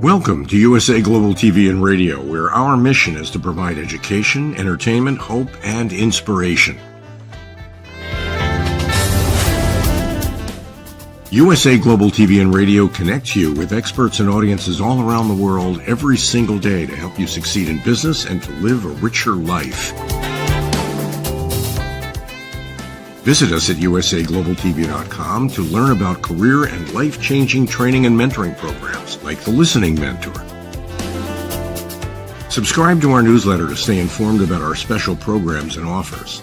Welcome to USA Global TV and Radio, where our mission is to provide education, entertainment, hope, and inspiration. USA Global TV and Radio connects you with experts and audiences all around the world every single day to help you succeed in business and to live a richer life. Visit us at usaglobaltv.com to learn about career and life-changing training and mentoring programs like the Listening Mentor. Subscribe to our newsletter to stay informed about our special programs and offers.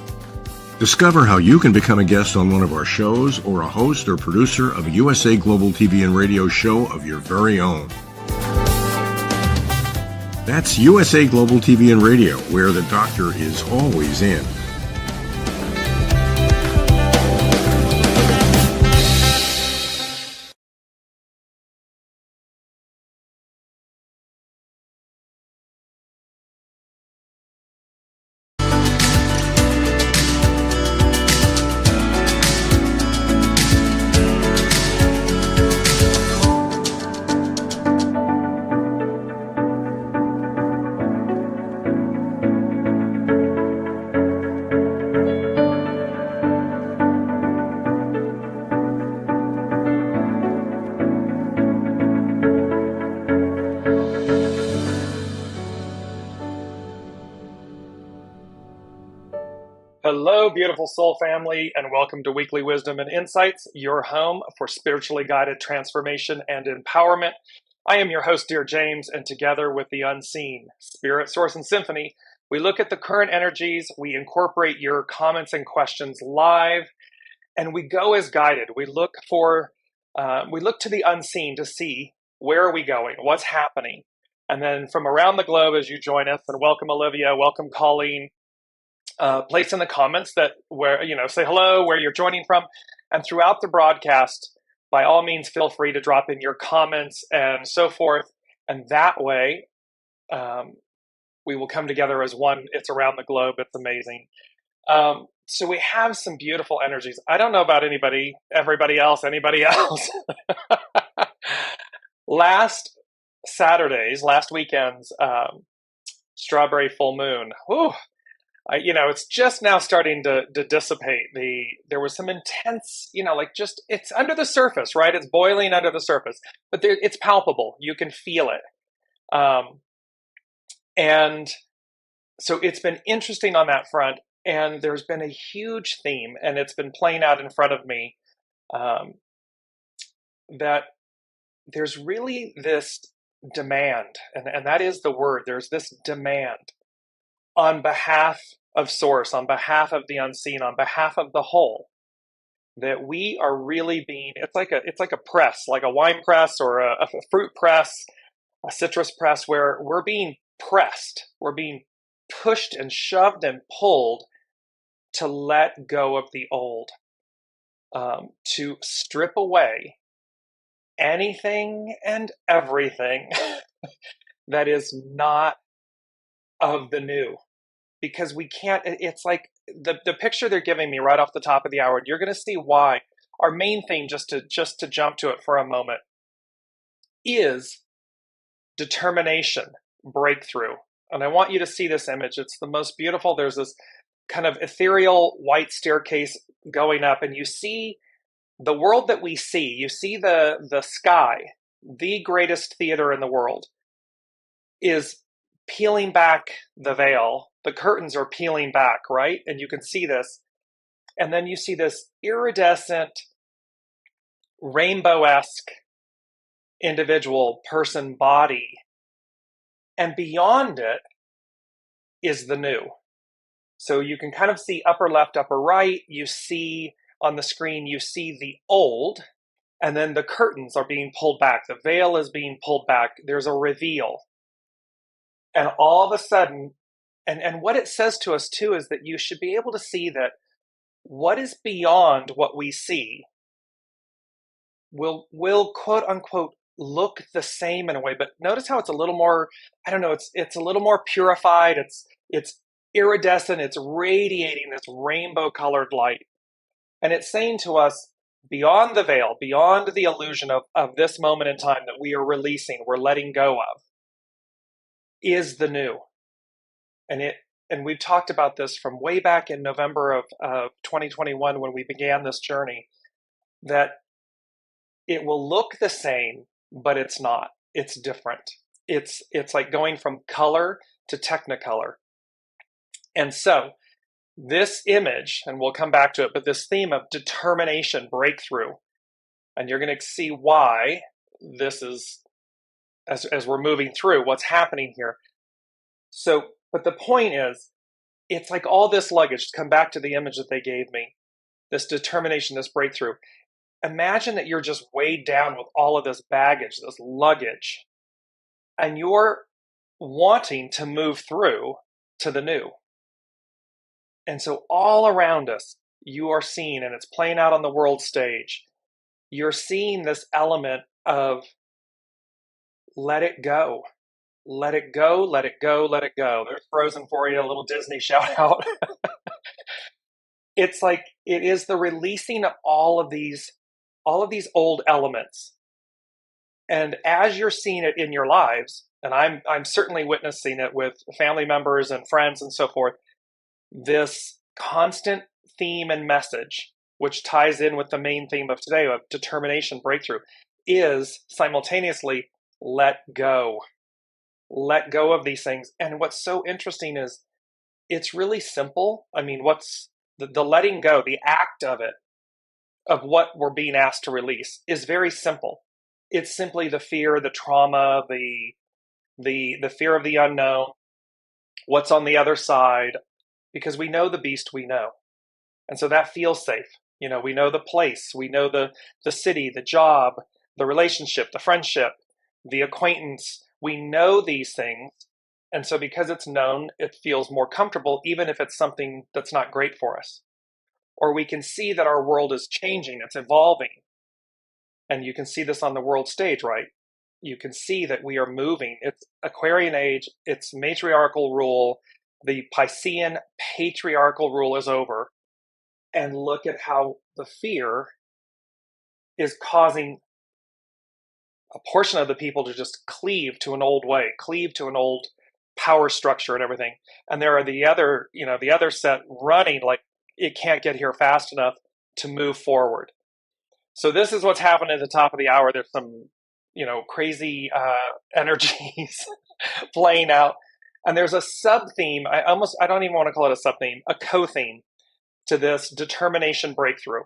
Discover how you can become a guest on one of our shows or a host or producer of a USA Global TV and Radio show of your very own. That's USA Global TV and Radio, where the doctor is always in. Hello, beautiful soul family, and welcome to Weekly Wisdom and Insights, your home for spiritually guided transformation and empowerment. I am your host, Dearjames, and together with the unseen, Spirit, Source, and Symphony, we look at the current energies, we incorporate your comments and questions live, and we go as guided. We look to the unseen to see where are we going, what's happening, and then from around the globe as you join us, and welcome Olivia, welcome Colleen. Place in the comments say hello, where you're joining from, and throughout the broadcast, by all means, feel free to drop in your comments and so forth. And that way, we will come together as one. It's around the globe. It's amazing. So we have some beautiful energies. I don't know about anybody else. Last weekend's strawberry full moon. Whew. It's just now starting to dissipate. There was some intense, it's under the surface, right? It's boiling under the surface, but it's palpable. You can feel it. And so it's been interesting on that front. And there's been a huge theme, and it's been playing out in front of me, that there's really this demand, and that is the word. There's this demand on behalf of Source, on behalf of the unseen, on behalf of the whole, that we are really being, it's like a press, like a wine press or a fruit press, a citrus press, where we're being pressed, we're being pushed and shoved and pulled to let go of the old, to strip away anything and everything that is not of the new. Because we can't, it's like the picture they're giving me right off the top of the hour, and you're going to see why. Our main theme, just to jump to it for a moment, is determination, breakthrough. And I want you to see this image. It's the most beautiful. There's this kind of ethereal white staircase going up, and you see the world that we see. You see the sky, the greatest theater in the world, is peeling back the veil. The curtains are peeling back, right? And you can see this. And then you see this iridescent, rainbow-esque individual person body. And beyond it is the new. So you can kind of see upper left, upper right. You see on the screen, you see the old. And then the curtains are being pulled back. The veil is being pulled back. There's a reveal. And all of a sudden, and what it says to us too is that you should be able to see that what is beyond what we see will quote unquote look the same in a way. But notice how it's a little more, it's a little more purified. It's iridescent. It's radiating this rainbow colored light. And it's saying to us, beyond the veil, beyond the illusion of this moment in time that we are releasing, we're letting go of, is the new. And we've talked about this from way back in November of 2021 when we began this journey, that it will look the same, but it's not. It's different. It's like going from color to technicolor. And so this image, and we'll come back to it, but this theme of determination, breakthrough, and you're going to see why this is, as we're moving through what's happening here. So, but the point is, it's like all this luggage, to come back to the image that they gave me, this determination, this breakthrough. Imagine that you're just weighed down with all of this baggage, this luggage, and you're wanting to move through to the new. And so all around us, you are seeing, and it's playing out on the world stage, you're seeing this element of let it go. Let it go, let it go, let it go. There's Frozen for you, a little Disney shout out. It's like it is the releasing of all of these old elements. And as you're seeing it in your lives, and I'm certainly witnessing it with family members and friends and so forth, this constant theme and message, which ties in with the main theme of today of determination, breakthrough, is simultaneously let go. Let go of these things. And what's so interesting is it's really simple. I mean, what's the letting go, the act of it, of what we're being asked to release, is very simple. It's simply the fear, the trauma, the fear of the unknown, what's on the other side, because we know the beast we know. And so that feels safe. You know, we know the place, we know the city, the job, the relationship, the friendship, the acquaintance. We know these things. And so because it's known, it feels more comfortable, even if it's something that's not great for us. Or we can see that our world is changing, it's evolving. And you can see this on the world stage, right? You can see that we are moving. It's Aquarian age, it's matriarchal rule. The Piscean patriarchal rule is over. And look at how the fear is causing a portion of the people to just cleave to an old way, cleave to an old power structure and everything. And there are the other set running like it can't get here fast enough to move forward. So this is what's happening at the top of the hour. There's some, crazy energies playing out. And there's a sub-theme, I don't even want to call it a sub-theme, a co-theme to this determination breakthrough.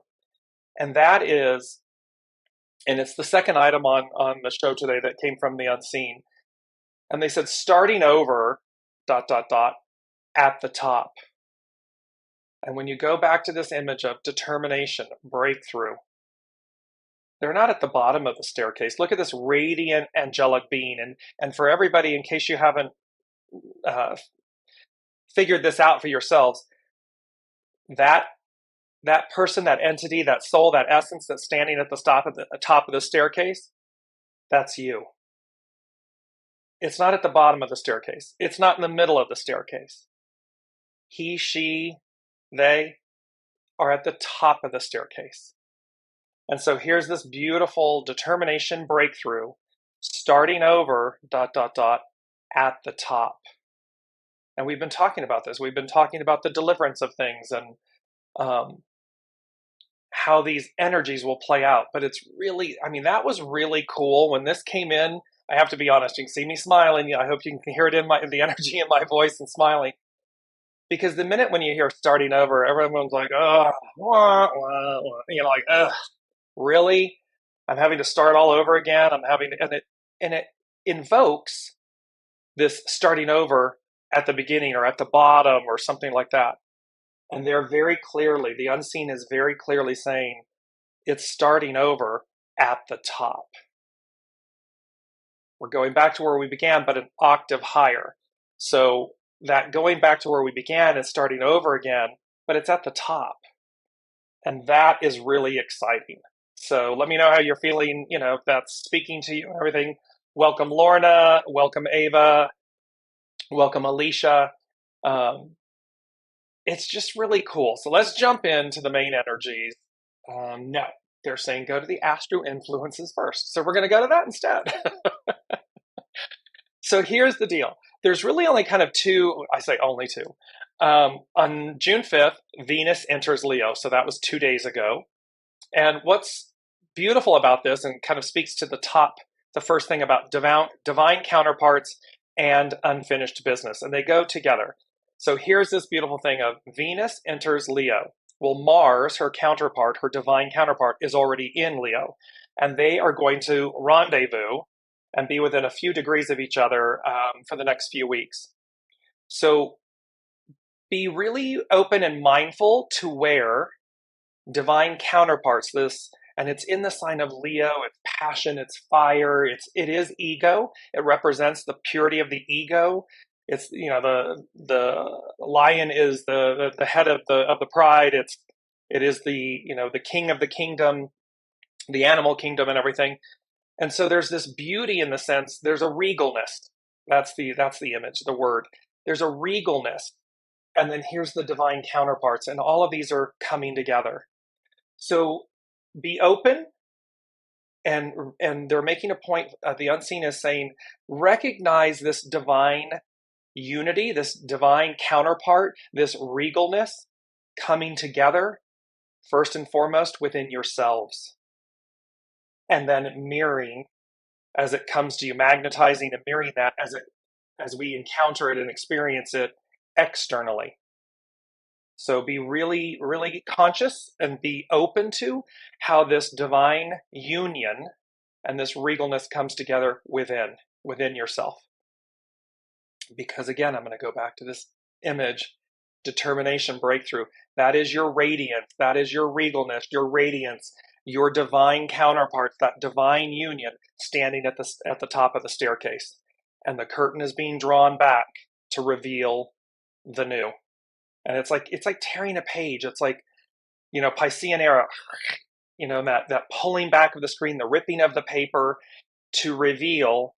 And that is, and it's the second item on the show today that came from the unseen. And they said, starting over, ... at the top. And when you go back to this image of determination, breakthrough, they're not at the bottom of the staircase. Look at this radiant angelic being. And for everybody, in case you haven't figured this out for yourselves, that person, that entity, that soul, that essence that's standing at the top of the staircase, that's you. It's not at the bottom of the staircase. It's not in the middle of the staircase. He, she, they are at the top of the staircase. And so here's this beautiful determination breakthrough, starting over, ... at the top. And we've been talking about this. We've been talking about the deliverance of things and how these energies will play out. But it's really, that was really cool. When this came in, I have to be honest, you can see me smiling. I hope you can hear it in the energy in my voice and smiling. Because the minute when you hear starting over, everyone's like, oh, like, ugh, really? I'm having to start all over again. And it invokes this starting over at the beginning or at the bottom or something like that. And they're very clearly, the unseen is very clearly saying it's starting over at the top. We're going back to where we began, but an octave higher. So that going back to where we began is starting over again, but it's at the top. And that is really exciting. So let me know how you're feeling, if that's speaking to you and everything. Welcome, Lorna. Welcome, Ava. Welcome, Alicia. It's just really cool. So let's jump into the main energies. No, they're saying go to the astro influences first. So we're going to go to that instead. So here's the deal. There's really only kind of two, I say only two. On June 5th, Venus enters Leo. So that was 2 days ago. And what's beautiful about this, and kind of speaks to the first thing about divine counterparts and unfinished business, and they go together. So here's this beautiful thing of Venus enters Leo. Well, Mars, her counterpart, her divine counterpart, is already in Leo, and they are going to rendezvous and be within a few degrees of each other for the next few weeks. So be really open and mindful to where divine counterparts, and it's in the sign of Leo, it's passion, it's fire, it is ego. It represents the purity of the ego. It's, the lion is the head of the pride. It is the king of the kingdom, the animal kingdom and everything. And so there's this beauty in the sense, there's a regalness. That's the image, the word. There's a regalness. And then here's the divine counterparts, and all of these are coming together. So be open, and they're making a point, the unseen is saying, recognize this divine unity, this divine counterpart, this regalness coming together, first and foremost within yourselves. And then mirroring as it comes to you, magnetizing and mirroring that as we encounter it and experience it externally. So be really, really conscious and be open to how this divine union and this regalness comes together within yourself. Because again, I'm going to go back to this image, determination, breakthrough. That is your radiance. That is your regalness, your radiance, your divine counterparts, that divine union standing at the top of the staircase. And the curtain is being drawn back to reveal the new. And it's like tearing a page. It's like, Piscean era, that pulling back of the screen, the ripping of the paper to reveal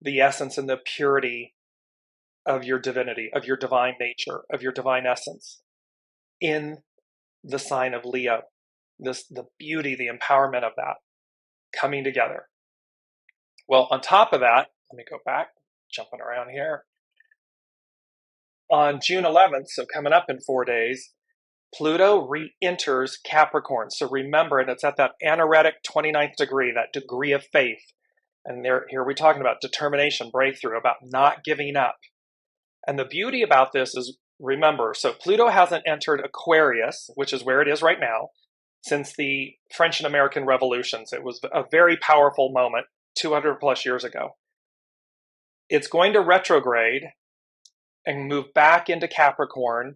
the essence and the purity of your divinity, of your divine nature, of your divine essence in the sign of Leo. The beauty, the empowerment of that coming together. Well, on top of that, let me go back, jumping around here. On June 11th, so coming up in 4 days, Pluto re-enters Capricorn. So remember, and it's at that anaretic 29th degree, that degree of faith. And here we're talking about determination, breakthrough, about not giving up. And the beauty about this is, remember, so Pluto hasn't entered Aquarius, which is where it is right now, since the French and American revolutions. It was a very powerful moment 200 plus years ago. It's going to retrograde and move back into Capricorn,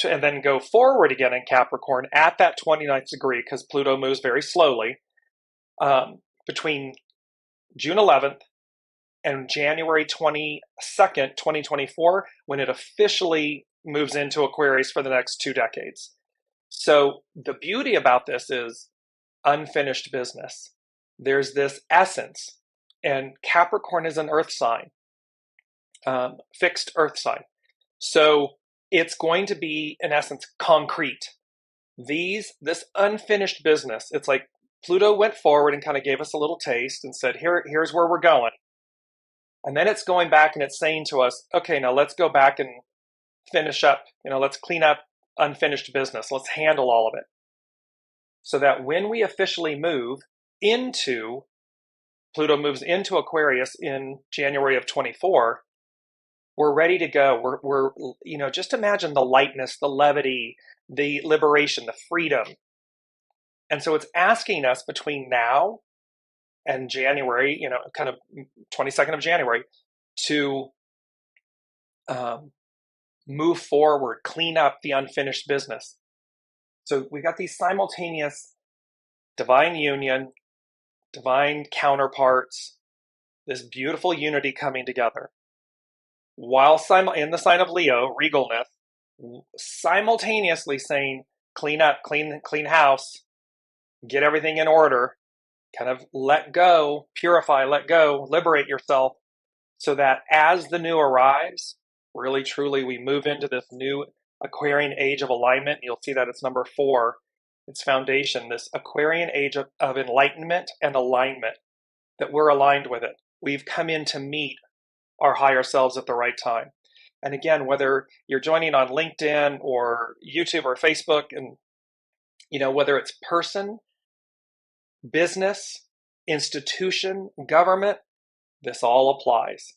and then go forward again in Capricorn at that 29th degree, because Pluto moves very slowly, between June 11th and January 22nd, 2024, when it officially moves into Aquarius for the next 2 decades. So the beauty about this is unfinished business. There's this essence, and Capricorn is an earth sign. Fixed earth sign. So it's going to be, in essence, concrete. This unfinished business, it's like Pluto went forward and kind of gave us a little taste and said, here's where we're going. And then it's going back and it's saying to us, okay, now let's go back and finish up, let's clean up unfinished business. Let's handle all of it. So that when we officially move into, Pluto moves into Aquarius in January of 24, we're ready to go. We're just imagine the lightness, the levity, the liberation, the freedom. And so it's asking us between now and January, kind of 22nd of January, to move forward, clean up the unfinished business. So we got these simultaneous divine union, divine counterparts, this beautiful unity coming together. While in the sign of Leo, regalness, simultaneously saying, clean up, clean house, get everything in order, kind of let go, purify, let go, liberate yourself, so that as the new arrives, really truly we move into this new Aquarian age of alignment. You'll see that it's number 4. its foundation, this Aquarian age of enlightenment and alignment, that we're aligned with it. We've come in to meet our higher selves at the right time. And again, whether you're joining on LinkedIn or YouTube or Facebook, and whether it's person, business, institution, government, this all applies.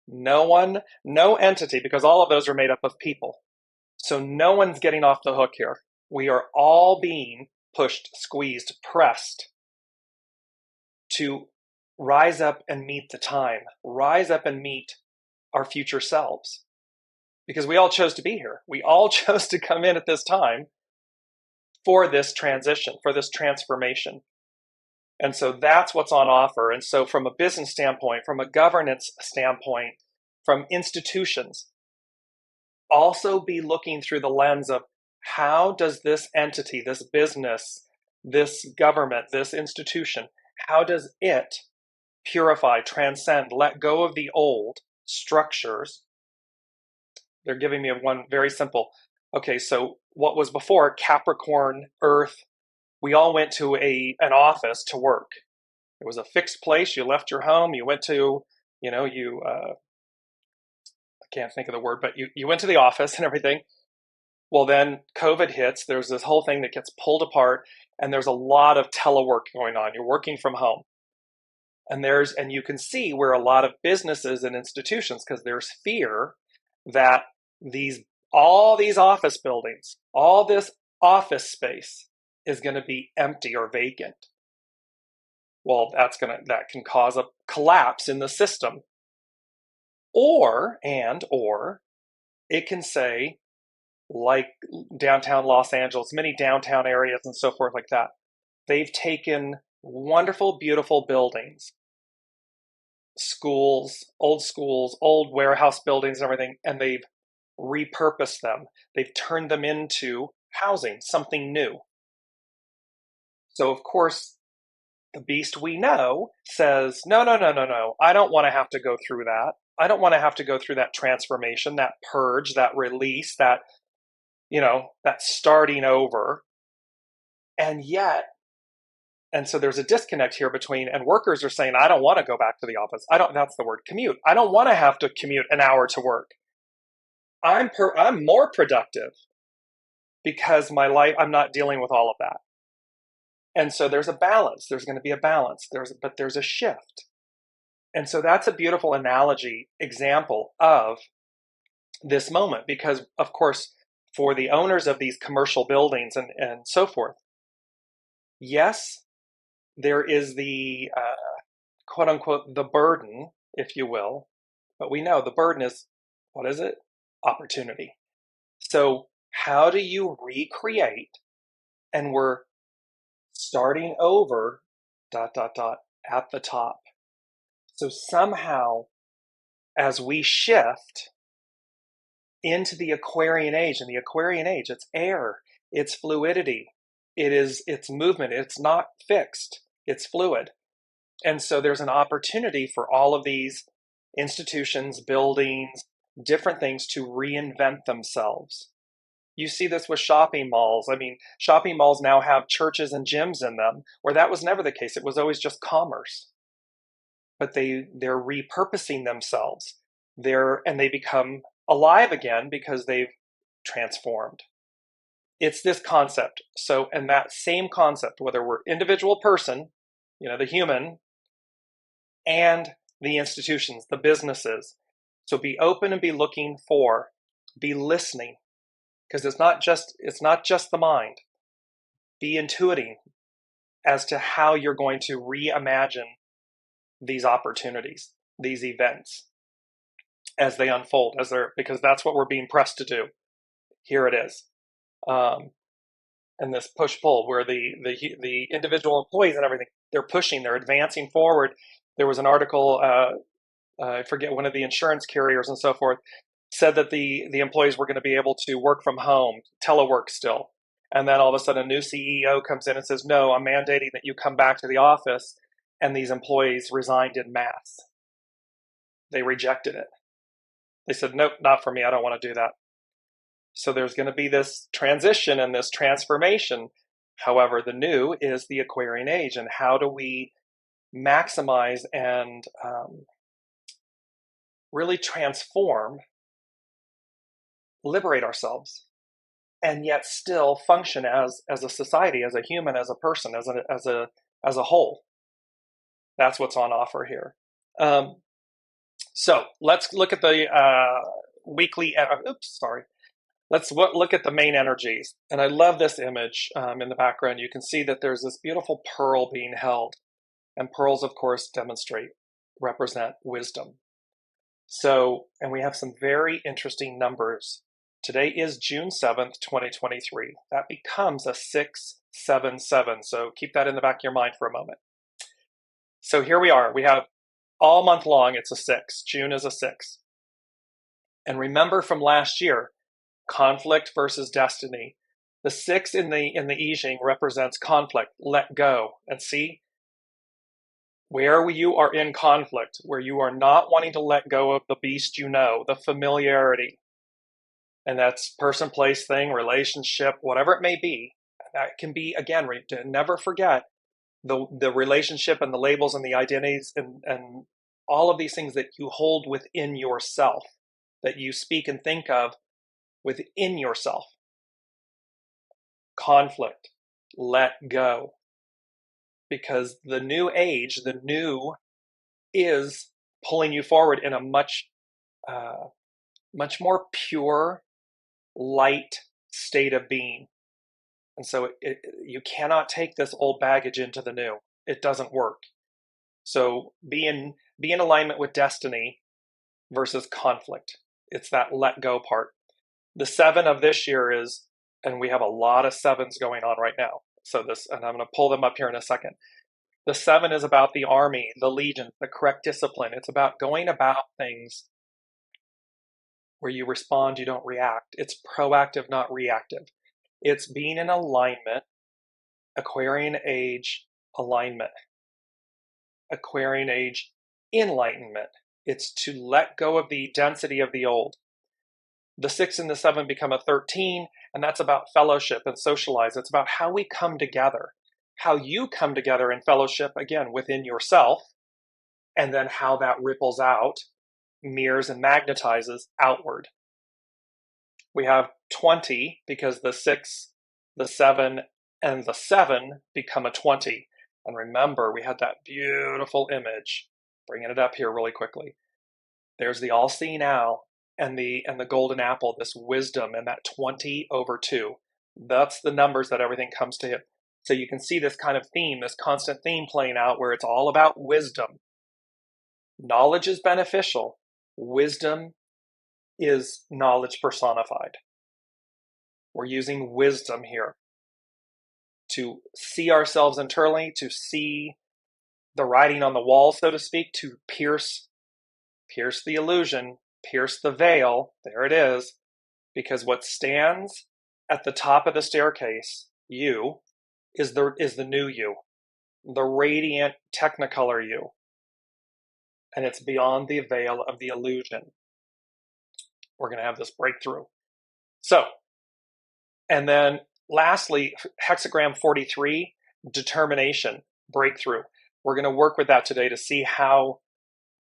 No entity, because all of those are made up of people. So no one's getting off the hook here. We are all being pushed, squeezed, pressed to rise up and meet the time, rise up and meet our future selves. Because we all chose to be here. We all chose to come in at this time for this transition, for this transformation. And so that's what's on offer. And so from a business standpoint, from a governance standpoint, from institutions, also be looking through the lens of how does this entity, this business, this government, this institution, how does it purify, transcend, let go of the old structures? They're giving me one very simple. Okay, so what was before Capricorn, Earth, we all went to an office to work. It was a fixed place. You left your home. You went to, I can't think of the word, but you went to the office and everything. Well, then COVID hits. There's this whole thing that gets pulled apart, and there's a lot of telework going on. You're working from home. And you can see where a lot of businesses and institutions, because there's fear that all these office buildings, all this office space is going to be empty or vacant. Well, that can cause a collapse in the system. Or it can say, like downtown Los Angeles, many downtown areas and so forth like that, they've taken wonderful, beautiful buildings, schools, old warehouse buildings and everything, and they've repurposed them. They've turned them into housing, something new. So of course, the beast we know says, no, I don't want to have to go through that. I don't want to have to go through that transformation, that purge, that release, that starting over. And so there's a disconnect here and workers are saying, I don't want to go back to the office. That's the word, commute. I don't want to have to commute an hour to work. I'm more productive because my life, I'm not dealing with all of that. And so there's a balance. There's going to be a balance. But there's a shift. And so that's a beautiful example of this moment, because of course, for the owners of these commercial buildings and so forth, yes, there is the quote unquote, the burden, if you will, but we know the burden is, what is it? Opportunity. So how do you recreate? And we're starting over, ... at the top. So somehow, as we shift into the Aquarian age, and the Aquarian age, it's air, it's fluidity, it's movement, it's not fixed, it's fluid. And so there's an opportunity for all of these institutions, buildings, different things to reinvent themselves. You see this with shopping malls. I mean, shopping malls now have churches and gyms in them, where that was never the case. It was always just commerce. But they're repurposing themselves. And they become alive again because they've transformed. It's this concept. So, and that same concept, whether we're individual person, the human, and the institutions, the businesses. So be open and be looking for, be listening, because it's not just the mind. Be intuiting as to how you're going to reimagine these opportunities, these events, as they unfold, because that's what we're being pressed to do. Here it is. And this push-pull, where the individual employees and everything, they're pushing, they're advancing forward. There was an article, I forget, one of the insurance carriers and so forth, said that the employees were going to be able to work from home, telework still. And then all of a sudden a new CEO comes in and says, no, I'm mandating that you come back to the office. And these employees resigned in mass. They rejected it. They said, nope, not for me. I don't want to do that. So there's going to be this transition and this transformation. However, the new is the Aquarian age, and how do we maximize and really transform, liberate ourselves, and yet still function as a society, as a human, as a person, as a whole. That's what's on offer here. So let's look at the weekly. Let's look at the main energies. And I love this image in the background. You can see that there's this beautiful pearl being held. And pearls, of course, represent wisdom. So, and we have some very interesting numbers. Today is June 7th, 2023. That becomes a 677. So keep that in the back of your mind for a moment. So here we are. We have all month long, it's a 6. June is a 6. And remember from last year, conflict versus destiny. The 6 in the I Ching represents conflict, let go. And see, where you are in conflict, where you are not wanting to let go of the beast you know, the familiarity. And that's person, place, thing, relationship, whatever it may be. That can be, again, never forget the relationship and the labels and the identities and all of these things that you hold within yourself, that you speak and think of within yourself. Conflict, let go. Because the new age, the new, is pulling you forward in a much more pure, light state of being. And so you cannot take this old baggage into the new. It doesn't work. So be in alignment with destiny versus conflict. It's that let go part. The 7 of this year is, and we have a lot of 7s going on right now. So and I'm going to pull them up here in a second. The 7 is about the army, the legion, the correct discipline. It's about going about things where you respond, you don't react. It's proactive, not reactive. It's being in alignment, Aquarian age alignment, Aquarian age enlightenment. It's to let go of the density of the old. The 6 and the 7 become a 13, and that's about fellowship and socialize. It's about how we come together, how you come together in fellowship, again, within yourself, and then how that ripples out, mirrors and magnetizes outward. We have 20 because the 6, the 7, and the 7 become a 20. And remember, we had that beautiful image, bringing it up here really quickly. There's the all-seeing owl and the golden apple, this wisdom, and that 20/2. That's the numbers that everything comes to him. So you can see this kind of theme, this constant theme playing out where it's all about wisdom. Knowledge is beneficial. Wisdom is knowledge personified. We're using wisdom here to see ourselves internally, to see the writing on the wall, so to speak, to pierce the illusion, pierce the veil. There it is. Because what stands at the top of the staircase, you, is the new you, the radiant technicolor you. And it's beyond the veil of the illusion. We're going to have this breakthrough. So, and then lastly, hexagram 43, determination, breakthrough. We're going to work with that today to see how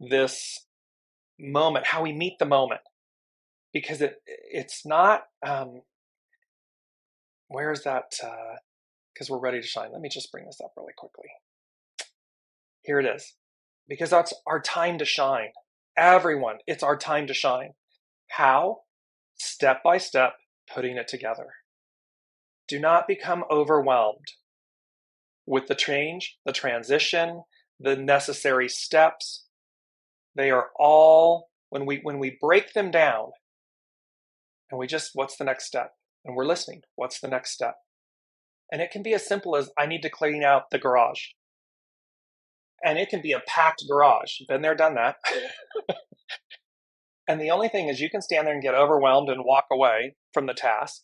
this moment, how we meet the moment. Because it's not, where's that, because we're ready to shine. Let me just bring this up really quickly. Here it is. Because that's our time to shine. Everyone, it's our time to shine. How? Step by step, putting it together. Do not become overwhelmed with the change, the transition, the necessary steps. They are all, when we break them down, and we just, what's the next step? And we're listening, what's the next step? And it can be as simple as, I need to clean out the garage. And it can be a packed garage. Been there, done that. And the only thing is you can stand there and get overwhelmed and walk away from the task.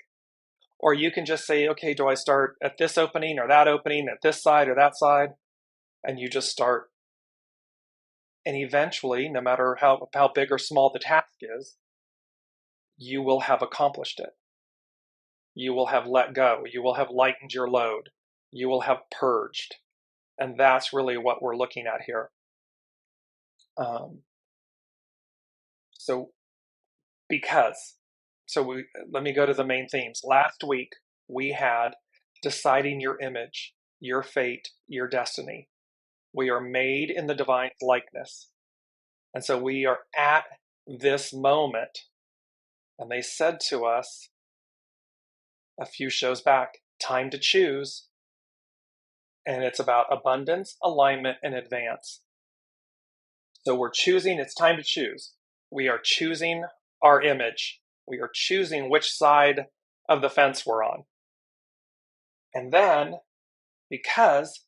Or you can just say, okay, do I start at this opening or that opening, at this side or that side? And you just start. And eventually, no matter how big or small the task is, you will have accomplished it. You will have let go. You will have lightened your load. You will have purged. And that's really what we're looking at here. So let me go to the main themes. Last week, we had deciding your image, your fate, your destiny. We are made in the divine likeness. And so we are at this moment. And they said to us a few shows back, time to choose. And it's about abundance, alignment, and advance. So we're choosing, it's time to choose. We are choosing our image. We are choosing which side of the fence we're on. And then, because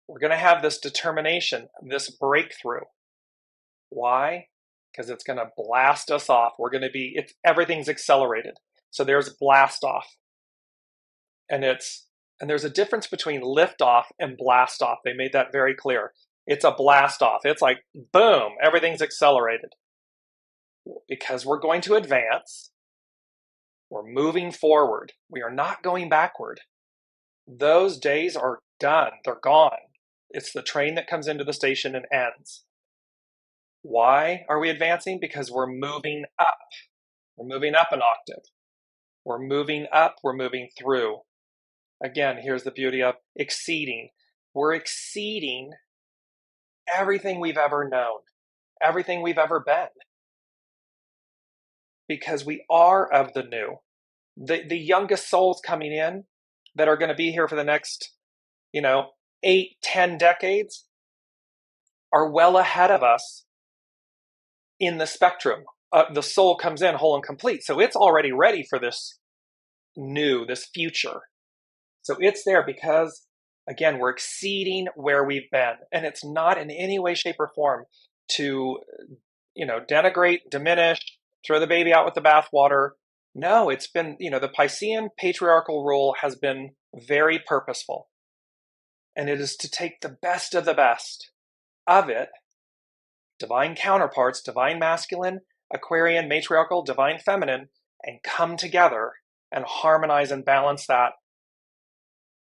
we're going to have this determination, this breakthrough. Why? Because it's going to blast us off. Everything's accelerated. So there's blast off. And there's a difference between lift off and blast off. They made that very clear. It's a blast off. It's like, boom, everything's accelerated. Because we're going to advance. We're moving forward. We are not going backward. Those days are done. They're gone. It's the train that comes into the station and ends. Why are we advancing? Because we're moving up. We're moving up an octave. We're moving up. We're moving through. Again, here's the beauty of exceeding. We're exceeding everything we've ever known, everything we've ever been. Because we are of the new. The youngest souls coming in that are going to be here for the next, 8, 10 decades are well ahead of us in the spectrum. The soul comes in whole and complete. So it's already ready for this this future. So it's there because, again, we're exceeding where we've been. And it's not in any way, shape, or form to, denigrate, diminish, throw the baby out with the bathwater. No, it's been, the Piscean patriarchal rule has been very purposeful. And it is to take the best of it, divine counterparts, divine masculine, Aquarian, matriarchal, divine feminine, and come together and harmonize and balance that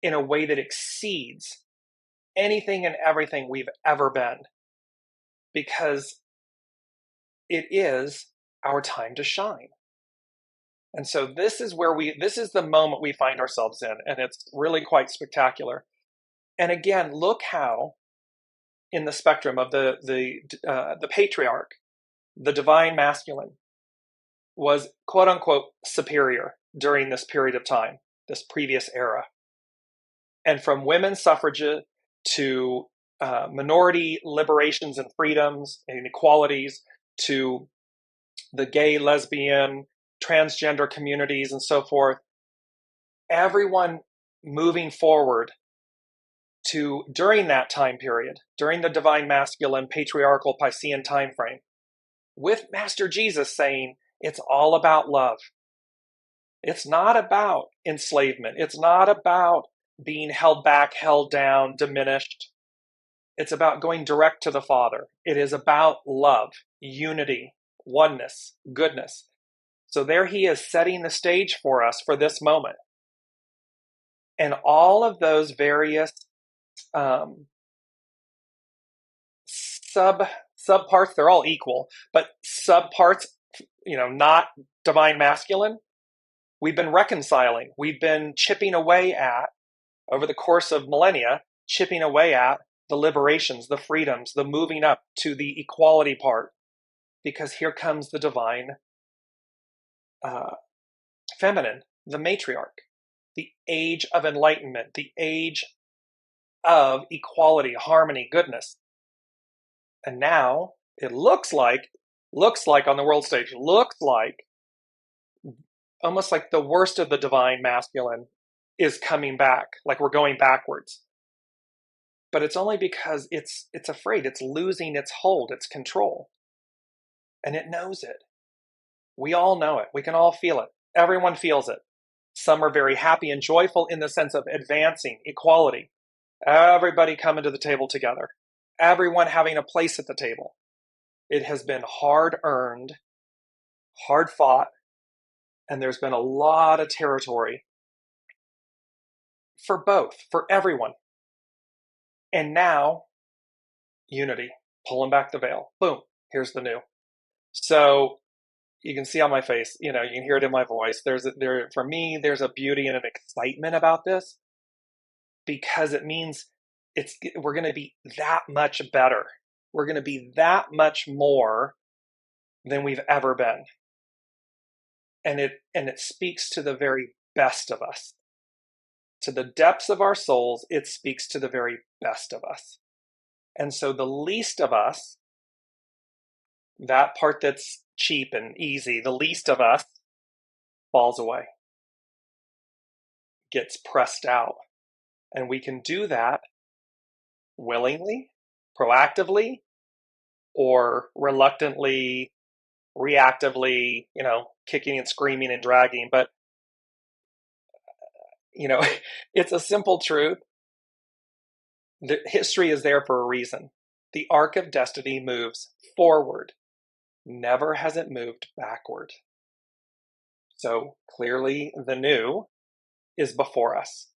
in a way that exceeds anything and everything we've ever been. Because it is our time to shine. And so this is the moment we find ourselves in, and it's really quite spectacular. And again, look how in the spectrum of the patriarch, the divine masculine, was quote unquote superior during this period of time, this previous era. And from women's suffrage to minority liberations and freedoms and equalities to the gay, lesbian, transgender communities and so forth, everyone moving forward to during that time period, during the divine masculine patriarchal Piscean time frame, with Master Jesus saying it's all about love. It's not about enslavement. It's not about being held back, held down, diminished. It's about going direct to the Father. It is about love, unity, oneness, goodness. So there he is setting the stage for us for this moment. And all of those various subparts, they're all equal, but subparts, not divine masculine, we've been reconciling. We've been chipping away at, over the course of millennia, chipping away at the liberations, the freedoms, the moving up to the equality part. Because here comes the divine feminine, the matriarch, the age of enlightenment, the age of equality, harmony, goodness. And now it looks like on the world stage, almost like the worst of the divine masculine is coming back, like we're going backwards. But it's only because it's afraid, it's losing its hold, its control. And it knows it. We all know it. We can all feel it. Everyone feels it. Some are very happy and joyful in the sense of advancing, equality. Everybody coming to the table together. Everyone having a place at the table. It has been hard earned, hard fought, and there's been a lot of territory for both, for everyone. And now, unity, pulling back the veil. Boom, here's the new. So you can see on my face, you can hear it in my voice. For me, there's a beauty and an excitement about this, because it means we're going to be that much better. We're going to be that much more than we've ever been. And it speaks to the very best of us. To the depths of our souls, it speaks to the very best of us. And so the least of us, that part that's cheap and easy, the least of us falls away, gets pressed out. And we can do that willingly, proactively, or reluctantly, reactively, kicking and screaming and dragging. But, it's a simple truth. The history is there for a reason. The arc of destiny moves forward. Never has it moved backward. So clearly the new is before us.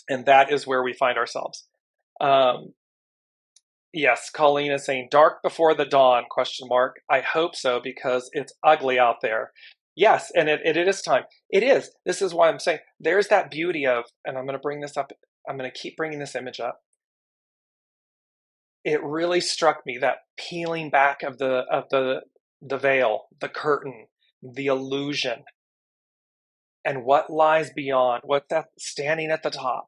And that is where we find ourselves. Yes, Colleen is saying, dark before the dawn, ? I hope so, because it's ugly out there. Yes, and it is time. It is. This is why I'm saying there's that beauty of, and I'm going to bring this up. I'm going to keep bringing this image up. It really struck me, that peeling back of the veil, the curtain, the illusion, and what lies beyond, what's that standing at the top.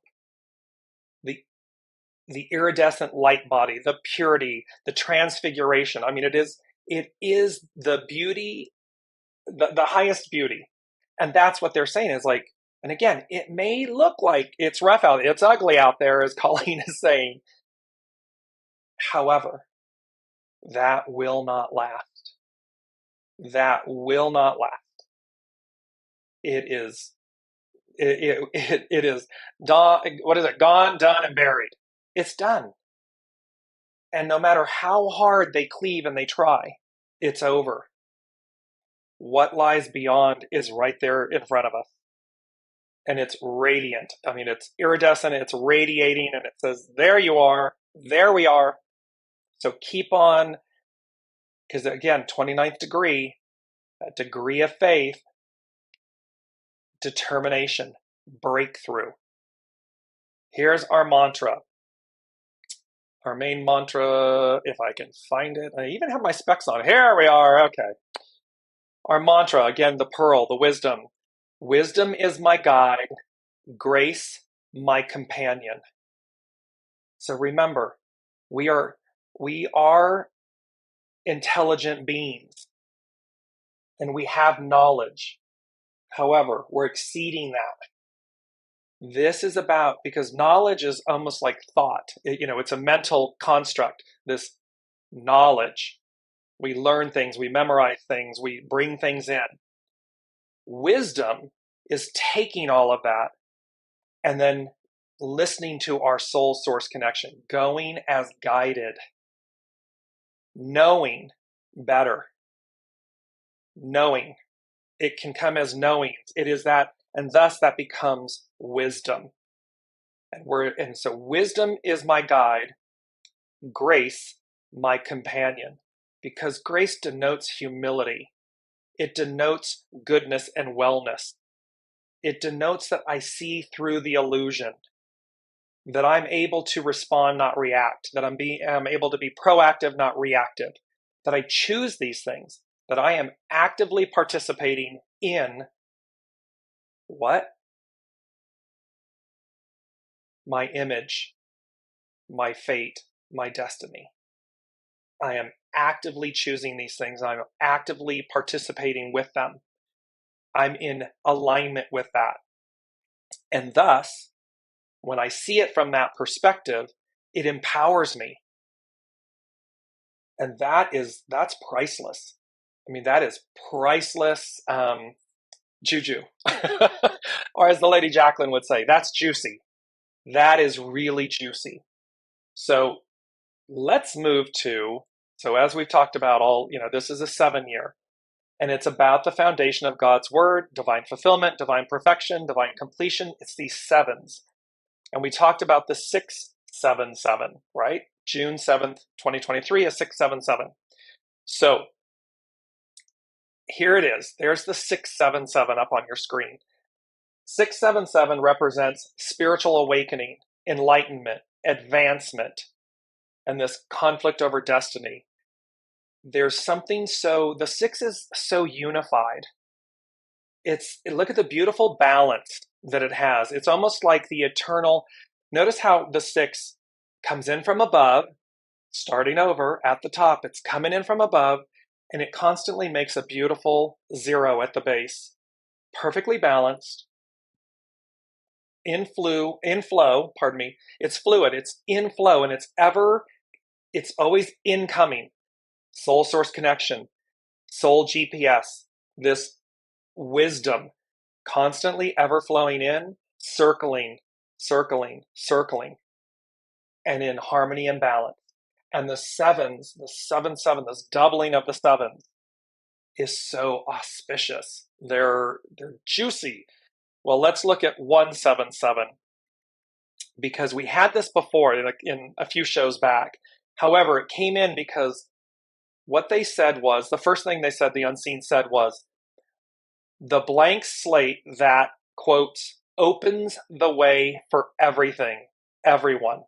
The iridescent light body, the purity, the transfiguration. I mean, it is the beauty, the highest beauty. And that's what they're saying is like, and again, it may look like it's rough out, it's ugly out there, as Colleen is saying. However, that will not last. That will not last. It is done. What is it? Gone, done, and buried. It's done. And no matter how hard they cleave and they try, it's over. What lies beyond is right there in front of us. And it's radiant. I mean, it's iridescent, it's radiating, and it says, there you are, there we are. So keep on, because again, 29th degree, that degree of faith, determination, breakthrough. Here's our mantra. Our main mantra, if I can find it. I even have my specs on. Here we are. Okay. Our mantra, again, the pearl, the wisdom. Wisdom is my guide, grace my companion. So remember, we are intelligent beings, and we have knowledge. However, we're exceeding that. This is about, because knowledge is almost like thought. It's a mental construct, this knowledge. We learn things, we memorize things, we bring things in. Wisdom is taking all of that and then listening to our soul source connection, going as guided, knowing better. Knowing. It can come as knowing. It is that, and thus that becomes wisdom. And so wisdom is my guide, grace my companion, because grace denotes humility. It denotes goodness and wellness. It denotes that I see through the illusion, that I'm able to respond, not react, that I'm able to be proactive, not reactive, that I choose these things, that I am actively participating in what? My image, my fate, my destiny. I am actively choosing these things. I'm actively participating with them. I'm in alignment with that. And thus, when I see it from that perspective, it empowers me. And that's priceless. I mean, that is priceless juju. Or as the Lady Jacqueline would say, that's juicy. That is really juicy. So let's move to, so as we've talked about this is a 7-year, and it's about the foundation of God's word, divine fulfillment, divine perfection, divine completion. It's these 7s. And we talked about the 677, right? June 7th, 2023 is 677. So here it is. There's the 677 up on your screen. 677 represents spiritual awakening, enlightenment, advancement, and this conflict over destiny. There's something the 6 is so unified. Look at the beautiful balance that it has. It's almost like the eternal. Notice how the 6 comes in from above, starting over at the top. It's coming in from above, and it constantly makes a beautiful 0 at the base. Perfectly balanced. In flow, pardon me. It's fluid, it's in flow, and it's always incoming. Soul source connection, soul GPS, this wisdom constantly ever flowing in, circling, circling, circling, and in harmony and balance. And the 7s, the 7-7, this doubling of the 7s is so auspicious. They're juicy. Well, let's look at 177, because we had this before in a few shows back. However, it came in because what they said was, the first thing they said, the unseen said, was the blank slate that, quote, opens the way for everything, everyone.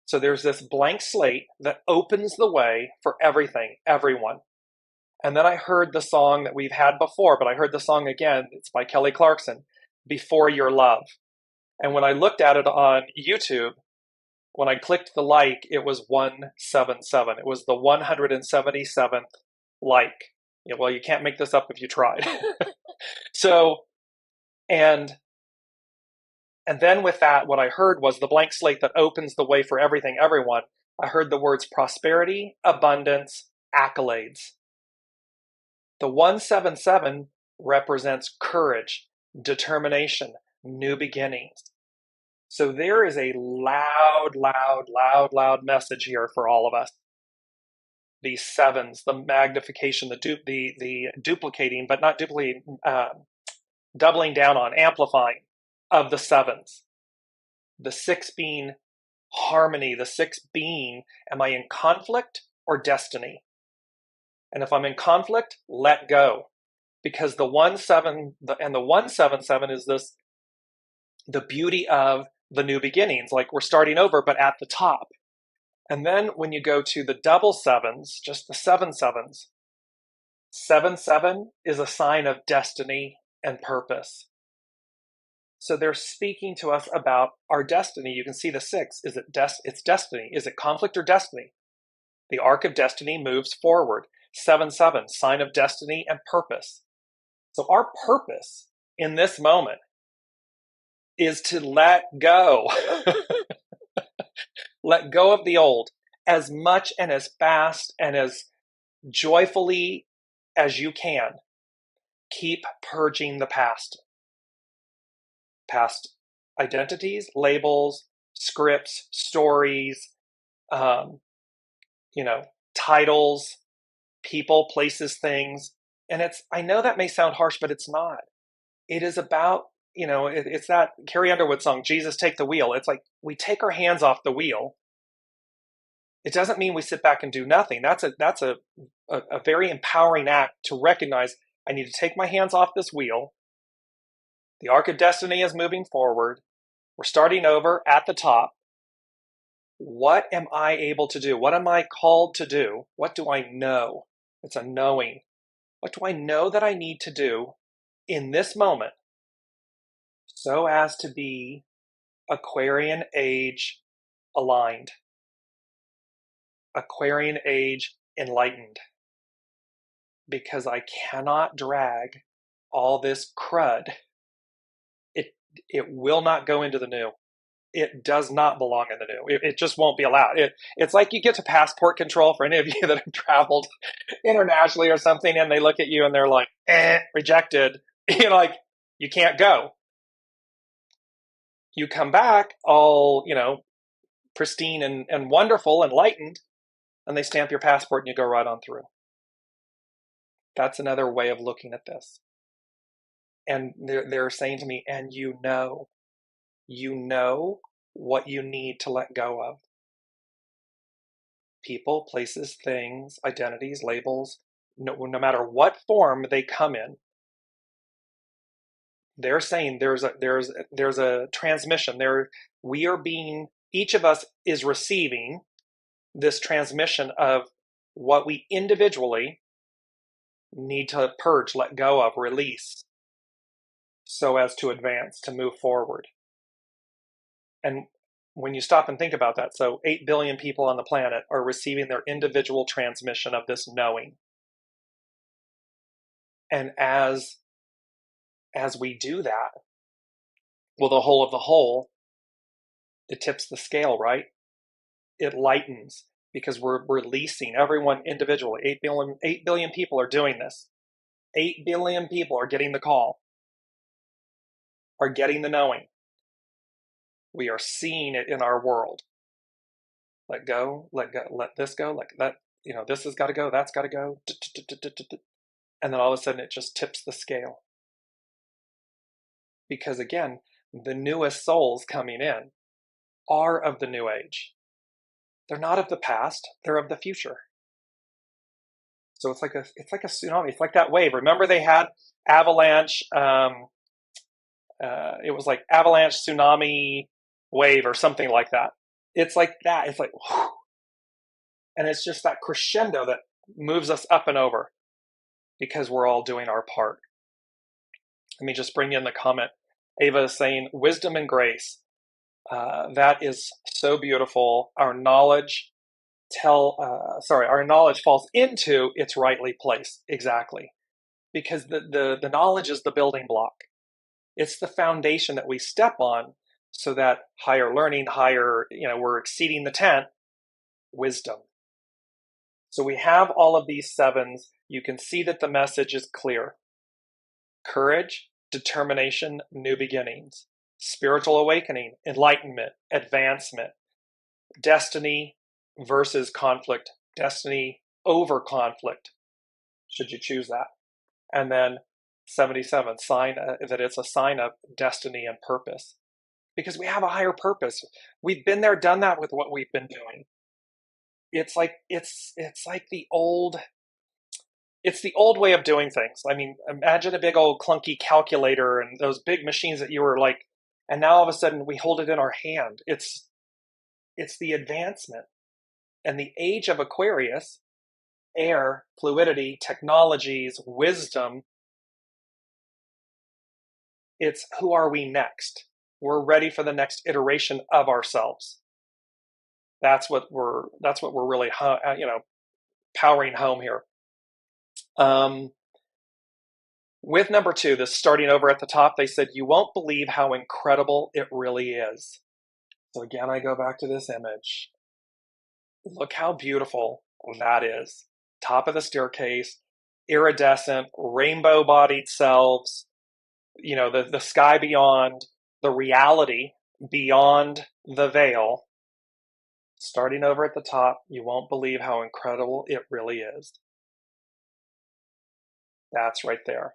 So there's this blank slate that opens the way for everything, everyone. And then I heard the song that we've had before, but I heard the song again. It's by Kelly Clarkson, Before Your Love. And when I looked at it on YouTube, when I clicked the like, it was 177. It was the 177th like. Yeah, well, you can't make this up if you tried. So, and then with that, what I heard was the blank slate that opens the way for everything, everyone. I heard the words prosperity, abundance, accolades. The 177 represents courage, determination, new beginnings. So there is a loud, loud, loud, loud message here for all of us. These 7s, the magnification, the duplicating, but not duplicating, doubling down on, amplifying of the 7s. The 6 being harmony, the 6 being, am I in conflict or destiny? And if I'm in conflict, let go. Because the 1-7 and the 177 is this, the beauty of the new beginnings, like we're starting over, but at the top. And then when you go to the double 7s, just the 7-7s, 7-7 is a sign of destiny and purpose. So they're speaking to us about our destiny. You can see the 6. It's destiny. Is it conflict or destiny? The arc of destiny moves forward. 7-7, sign of destiny and purpose. So our purpose in this moment is to let go. Let go of the old as much and as fast and as joyfully as you can. Keep purging the past. Past identities, labels, scripts, stories, titles, people, places, things. And I know that may sound harsh, but it's not. It is about, it's that Carrie Underwood song, Jesus Take the Wheel. It's like we take our hands off the wheel. It doesn't mean we sit back and do nothing. That's a very empowering act to recognize I need to take my hands off this wheel. The arc of destiny is moving forward. We're starting over at the top. What am I able to do? What am I called to do? What do I know? It's a knowing. What do I know that I need to do in this moment so as to be Aquarian age aligned? Aquarian age enlightened. Because I cannot drag all this crud. It will not go into the new. It does not belong in the new. It just won't be allowed. It's like you get to passport control for any of you that have traveled internationally or something, and they look at you and they're like, rejected. You're like, you can't go. You come back all, pristine and wonderful, enlightened, and they stamp your passport and you go right on through. That's another way of looking at this. And they're saying to me, and you know what you need to let go of. People, places, things, identities, labels, no matter what form they come in, they're saying there's a transmission there. Each of us is receiving this transmission of what we individually need to purge, let go of, release, so as to advance, to move forward. And when you stop and think about that, so 8 billion people on the planet are receiving their individual transmission of this knowing. And as we do that, well, the whole of the whole, it tips the scale, right? It lightens because we're releasing everyone individually. 8 billion people are doing this. 8 billion people are getting the call, are getting the knowing. We are seeing it in our world. Let go, let this go, like that, this has got to go, that's got to go. And then all of a sudden it just tips the scale. Because again, the newest souls coming in are of the new age. They're not of the past, they're of the future. So it's like a tsunami. It's like that wave. Remember they had avalanche, it was like avalanche, tsunami, wave, or something like that. It's like that. It's like, whew. And it's just that crescendo that moves us up and over because we're all doing our part. Let me just bring in the comment. Ava is saying, wisdom and grace. That is so beautiful. Our knowledge falls into its rightly placed. Exactly. Because the knowledge is the building block. It's the foundation that we step on so that higher learning, we're exceeding the tent, wisdom. So we have all of these sevens. You can see that the message is clear. Courage, determination, new beginnings, spiritual awakening, enlightenment, advancement, destiny versus conflict, destiny over conflict, should you choose that. And then 77, sign that it's a sign of destiny and purpose. Because we have a higher purpose. We've been there, done that with what we've been doing. It's like the old way of doing things. I mean, imagine a big old clunky calculator and those big machines that you were like, and now all of a sudden we hold it in our hand. It's the advancement. And the age of Aquarius, air, fluidity, technologies, wisdom, it's who are we next? We're ready for the next iteration of ourselves. That's what we're really, powering home here. With number 2, this starting over at the top, they said, you won't believe how incredible it really is. So again, I go back to this image. Look how beautiful that is. Top of the staircase, iridescent, rainbow-bodied selves, the sky beyond, the reality beyond the veil. Starting over at the top, you won't believe how incredible it really is. That's right there.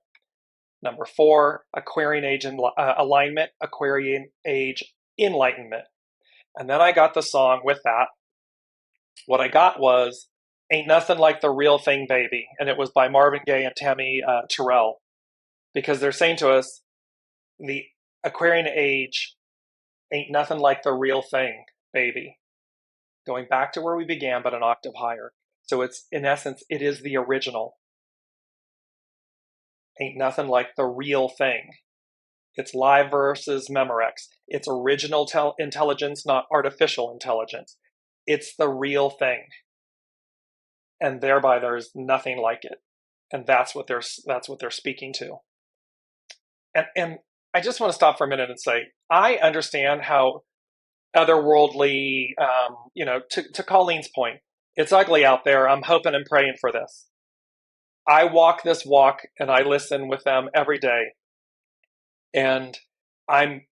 Number 4, Aquarian age alignment, Aquarian age enlightenment. And then I got the song with that. What I got was Ain't Nothing Like the Real Thing, Baby. And it was by Marvin Gaye and Tammy Terrell. Because they're saying to us, the Aquarian age ain't nothing like the real thing, baby. Going back to where we began, but an octave higher. So it's, in essence, it is the original. Ain't nothing like the real thing. It's live versus Memorex. It's original intelligence, not artificial intelligence. It's the real thing. And thereby there's nothing like it. And that's what they're speaking to. And I just want to stop for a minute and say, I understand how otherworldly, to Colleen's point, it's ugly out there. I'm hoping and praying for this. I walk this walk and I listen with them every day. And I'm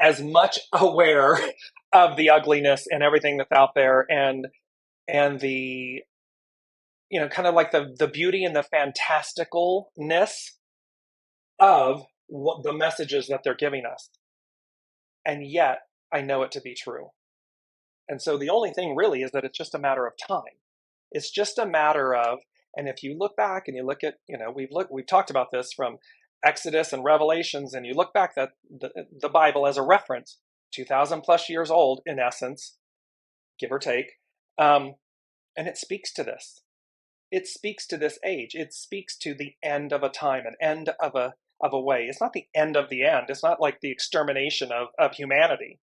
as much aware of the ugliness and everything that's out there and the, kind of like the beauty and the fantasticalness of what the messages that they're giving us. And yet I know it to be true. And so the only thing really is that it's just a matter of time. It's just a matter of, and if you look back and you look at, we've talked about this from Exodus and Revelations, and you look back at the Bible as a reference, 2,000 plus years old in essence, give or take, and it speaks to this. It speaks to this age. It speaks to the end of a time, an end of a way. It's not the end of the end. It's not like the extermination of humanity.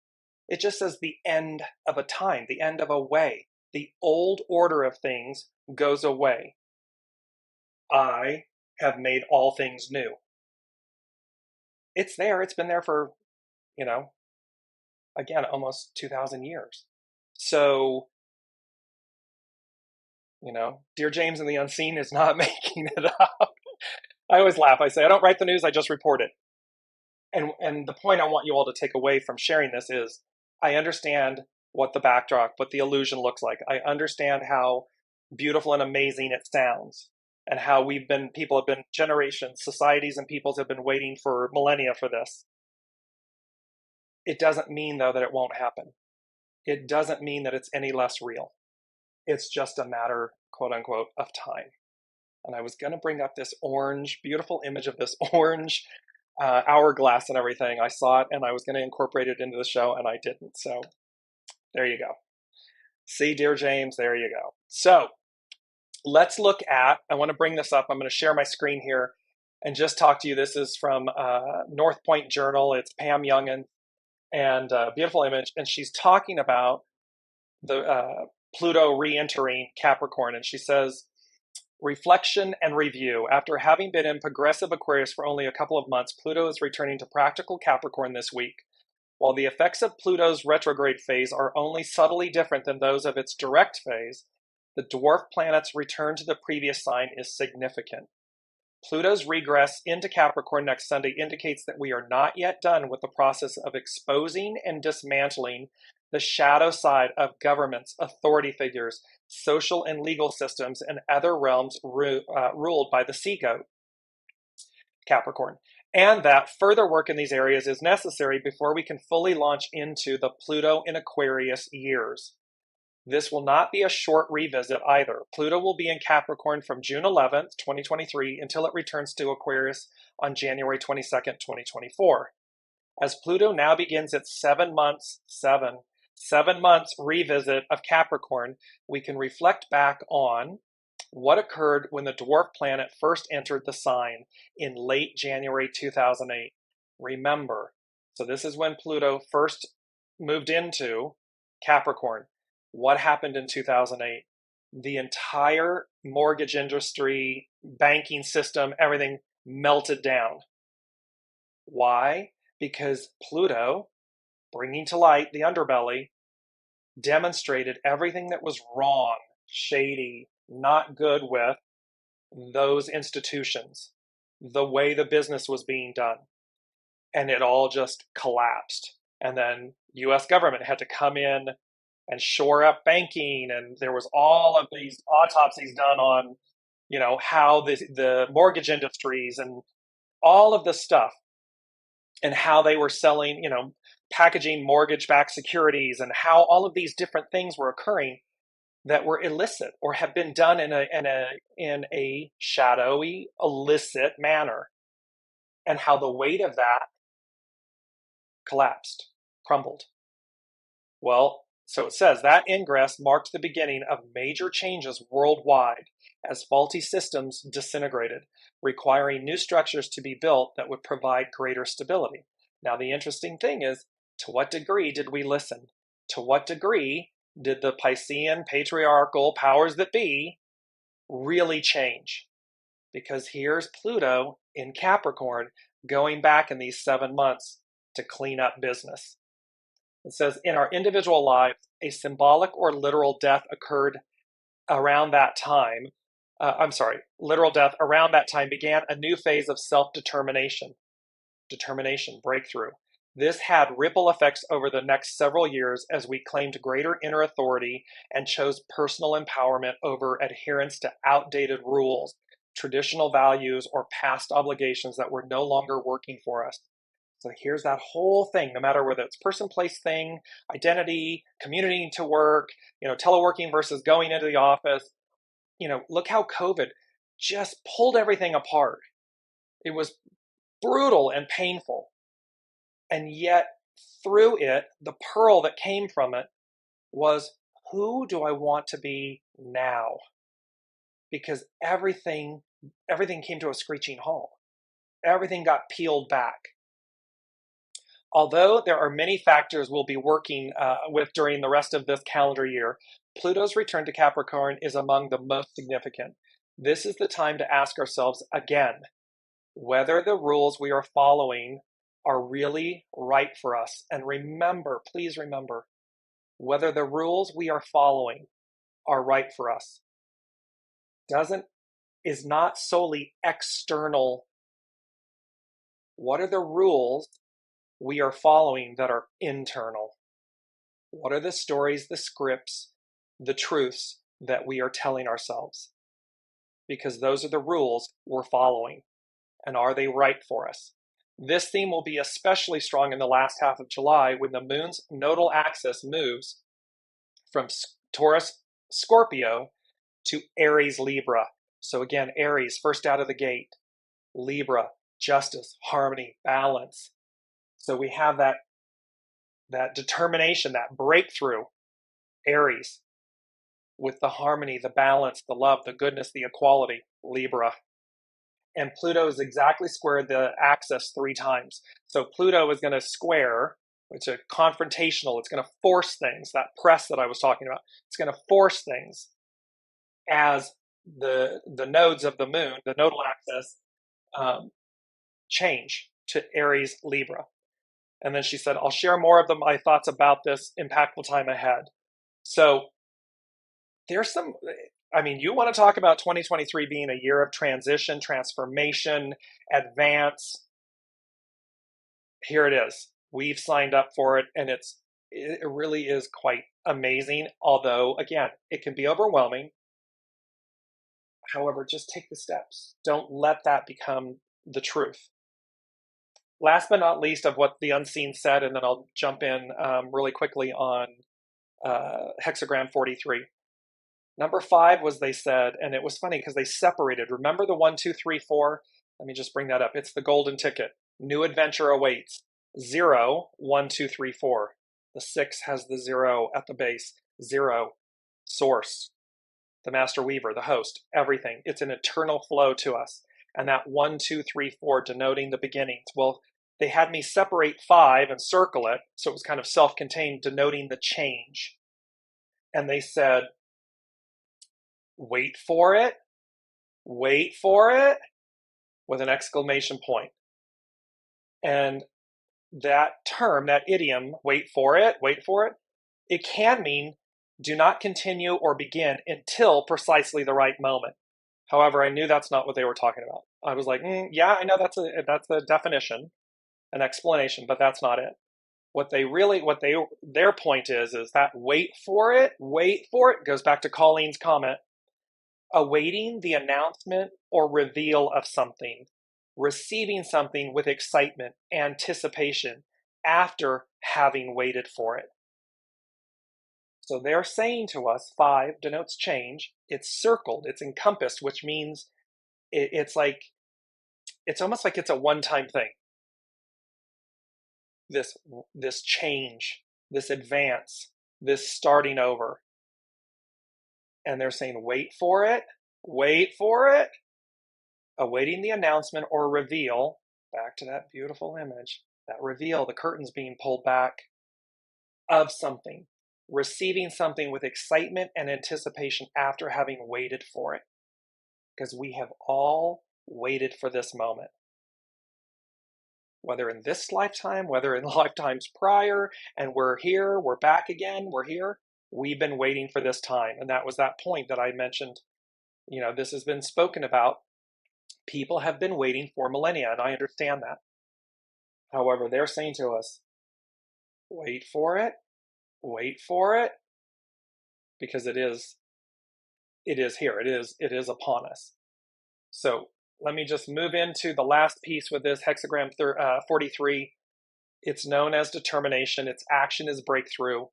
It just says the end of a time, the end of a way. The old order of things goes away. I have made all things new. It's there. It's been there for, again, almost 2,000 years. So, Dearjames and the Unseen is not making it up. I always laugh. I say, I don't write the news, I just report it. And the point I want you all to take away from sharing this is, I understand what the backdrop, what the illusion looks like. I understand how beautiful and amazing it sounds, and how people have been generations, societies and peoples have been waiting for millennia for this. It doesn't mean, though, that it won't happen. It doesn't mean that it's any less real. It's just a matter, quote unquote, of time. And I was going to bring up this beautiful image of this orange hourglass and everything. I saw it and I was going to incorporate it into the show, and I didn't. So there you go. See, Dearjames, there you go. So let's look at, I want to bring this up. I'm going to share my screen here and just talk to you. This is from North Point Journal. It's Pam Youngin, and beautiful image. And she's talking about the Pluto re-entering Capricorn. And she says, reflection and review. After having been in progressive Aquarius for only a couple of months, Pluto is returning to practical Capricorn this week. While the effects of Pluto's retrograde phase are only subtly different than those of its direct phase, the dwarf planet's return to the previous sign is significant. Pluto's regress into Capricorn next Sunday indicates that we are not yet done with the process of exposing and dismantling the shadow side of governments, authority figures, social and legal systems, and other realms ruled by the sea goat, Capricorn, and that further work in these areas is necessary before we can fully launch into the Pluto in Aquarius years. This will not be a short revisit either. Pluto will be in Capricorn from June 11th, 2023, until it returns to Aquarius on January 22nd, 2024. As Pluto now begins its 7 months revisit of Capricorn, we can reflect back on what occurred when the dwarf planet first entered the sign in late January 2008. Remember, so this is when Pluto first moved into Capricorn. What happened in 2008? The entire mortgage industry, banking system, everything melted down. Why? Because Pluto, bringing to light the underbelly, demonstrated everything that was wrong, shady, not good with those institutions, the way the business was being done. And it all just collapsed. And then US government had to come in and shore up banking, and there was all of these autopsies done on, how the mortgage industries and all of this stuff, and how they were selling, packaging mortgage-backed securities, and how all of these different things were occurring that were illicit or have been done in a shadowy, illicit manner, and how the weight of that collapsed, crumbled. Well, so it says that ingress marked the beginning of major changes worldwide as faulty systems disintegrated, requiring new structures to be built that would provide greater stability. Now, the interesting thing is, to what degree did we listen? To what degree did the Piscean patriarchal powers that be really change? Because here's Pluto in Capricorn going back in these 7 months to clean up business. It says, in our individual lives, a symbolic or literal death occurred around that time. Literal death around that time began a new phase of self-determination, breakthrough. This had ripple effects over the next several years as we claimed greater inner authority and chose personal empowerment over adherence to outdated rules, traditional values, or past obligations that were no longer working for us. So here's that whole thing, no matter whether it's person, place, thing, identity, commuting to work, teleworking versus going into the office. Look how COVID just pulled everything apart. It was brutal and painful. And yet through it, the pearl that came from it was, who do I want to be now? Because everything came to a screeching halt. Everything got peeled back. Although there are many factors we'll be working with during the rest of this calendar year, Pluto's return to Capricorn is among the most significant. This is the time to ask ourselves again whether the rules we are following are really right for us. And remember, please remember, whether the rules we are following are right for us is not solely external. What are the rules we are following that are internal? What are the stories, the scripts, the truths that we are telling ourselves? Because those are the rules we're following. And are they right for us? This theme will be especially strong in the last half of July when the moon's nodal axis moves from Taurus Scorpio to Aries Libra. So again, Aries, first out of the gate. Libra, justice, harmony, balance. So we have that determination, that breakthrough, Aries, with the harmony, the balance, the love, the goodness, the equality, Libra. And Pluto is exactly squared the axis 3 times. So Pluto is going to square, which is confrontational. It's going to force things, that press that I was talking about. It's going to force things as the nodes of the moon, the nodal axis, change to Aries Libra. And then she said, I'll share more of my thoughts about this impactful time ahead. So there's you want to talk about 2023 being a year of transition, transformation, advance. Here it is. We've signed up for it, and it really is quite amazing. Although, again, it can be overwhelming. However, just take the steps. Don't let that become the truth. Last but not least of what the unseen said, and then I'll jump in really quickly on hexagram 43. Number 5 was, they said, and it was funny because they separated. Remember the 1, 2, 3, 4? Let me just bring that up. It's the golden ticket. New adventure awaits. 0, 1, 2, 3, 4. The 6 has the 0 at the base. 0, source, the master weaver, the host, everything. It's an eternal flow to us. And that 1, 2, 3, 4 denoting the beginnings. Well, they had me separate 5 and circle it, so it was kind of self-contained, denoting the change. And they said, wait for it, with an exclamation point. And that term, that idiom, wait for it, it can mean do not continue or begin until precisely the right moment. However, I knew that's not what they were talking about. I was like, yeah, I know that's the definition, an explanation, but that's not it. Their point is that wait for it goes back to Colleen's comment. Awaiting the announcement or reveal of something, receiving something with excitement, anticipation, after having waited for it. So they're saying to us, 5 denotes change. It's circled, it's encompassed, which means it's almost like it's a one-time thing. This change, this advance, this starting over. And they're saying, wait for it, awaiting the announcement or reveal, back to that beautiful image, that reveal, the curtains being pulled back, of something, receiving something with excitement and anticipation after having waited for it. Because we have all waited for this moment. Whether in this lifetime, whether in lifetimes prior, and we're here, we're back again, we're here. We've been waiting for this time. And that was that point that I mentioned. This has been spoken about. People have been waiting for millennia, and I understand that. However, they're saying to us, wait for it, because it is here. It is upon us. So let me just move into the last piece with this hexagram 43. It's known as determination. Its action is breakthrough.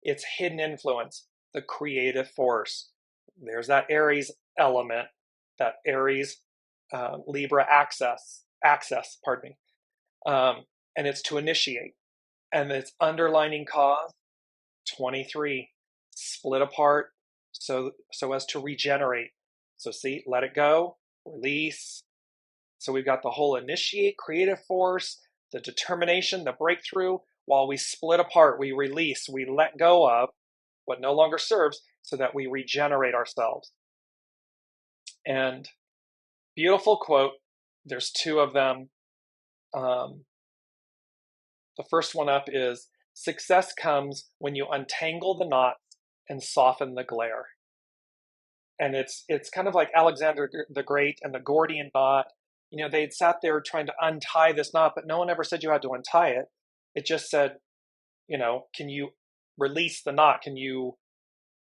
Its hidden influence, the creative force. There's that Aries element, that Aries Libra access, pardon me. And it's to initiate. And its underlining cause, 23, split apart so as to regenerate. So see, let it go, release. So we've got the whole initiate, creative force, the determination, the breakthrough. While we split apart, we release, we let go of what no longer serves so that we regenerate ourselves. And beautiful quote. There's two of them. The first one up is, success comes when you untangle the knots and soften the glare. And it's kind of like Alexander the Great and the Gordian knot. You know, they'd sat there trying to untie this knot, but no one ever said you had to untie it. It just said, you know, can you release the knot? Can you?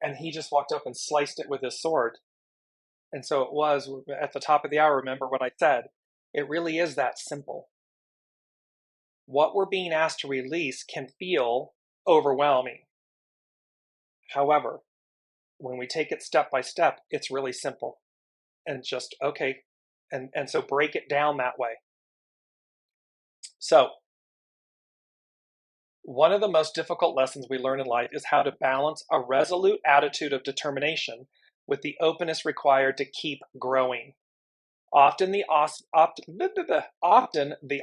And he just walked up and sliced it with his sword. And so it was at the top of the hour. Remember what I said? It really is that simple. What we're being asked to release can feel overwhelming. However, when we take it step by step, it's really simple. And just, okay. And so break it down that way. So, one of the most difficult lessons we learn in life is how to balance a resolute attitude of determination with the openness required to keep growing. Often the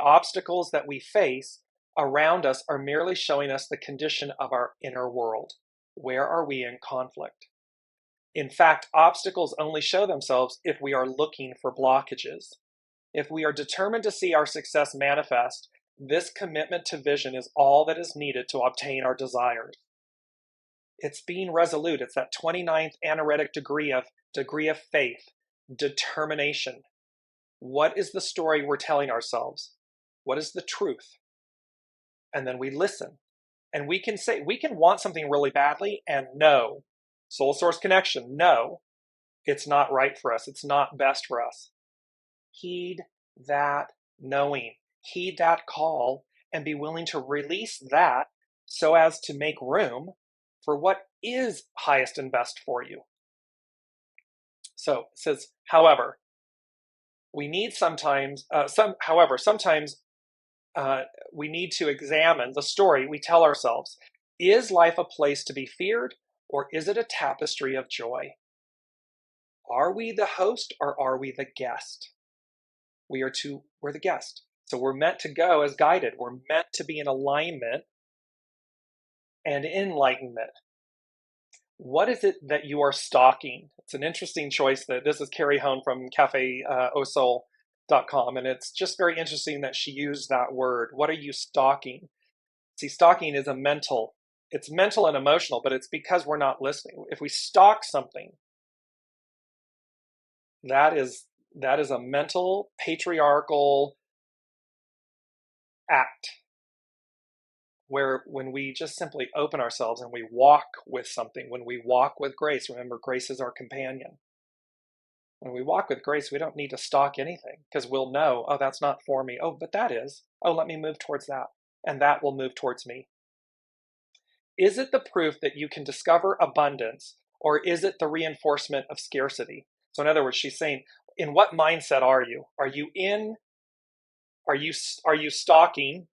obstacles that we face around us are merely showing us the condition of our inner world. Where are we in conflict? In fact, obstacles only show themselves if we are looking for blockages. If we are determined to see our success manifest, this commitment to vision is all that is needed to obtain our desires. It's being resolute. It's that 29th anaretic degree of faith, determination. What is the story we're telling ourselves? What is the truth? And then we listen. And we can want something really badly and no. Soul source connection, no. It's not right for us. It's not best for us. Heed that knowing. Heed that call and be willing to release that so as to make room for what is highest and best for you. So it says, however, we need sometimes we need to examine the story we tell ourselves. Is life a place to be feared, or is it a tapestry of joy? Are we the host or are we the guest? We're the guest. So we're meant to go as guided. We're meant to be in alignment and enlightenment. What is it that you are stalking? It's an interesting choice. This is Carrie Hone from cafeausoul.com, and it's just very interesting that she used that word. What are you stalking? See, stalking is it's mental and emotional, but it's because we're not listening. If we stalk something, that is a mental, patriarchal act where when we just simply open ourselves and we walk with something, when we walk with grace, remember, grace is our companion. When we walk with grace, we don't need to stalk anything because we'll know, oh, that's not for me. Oh, but that is. Oh, let me move towards that. And that will move towards me. Is it the proof that you can discover abundance, or is it the reinforcement of scarcity? So in other words, she's saying, in what mindset are you? Are you stalking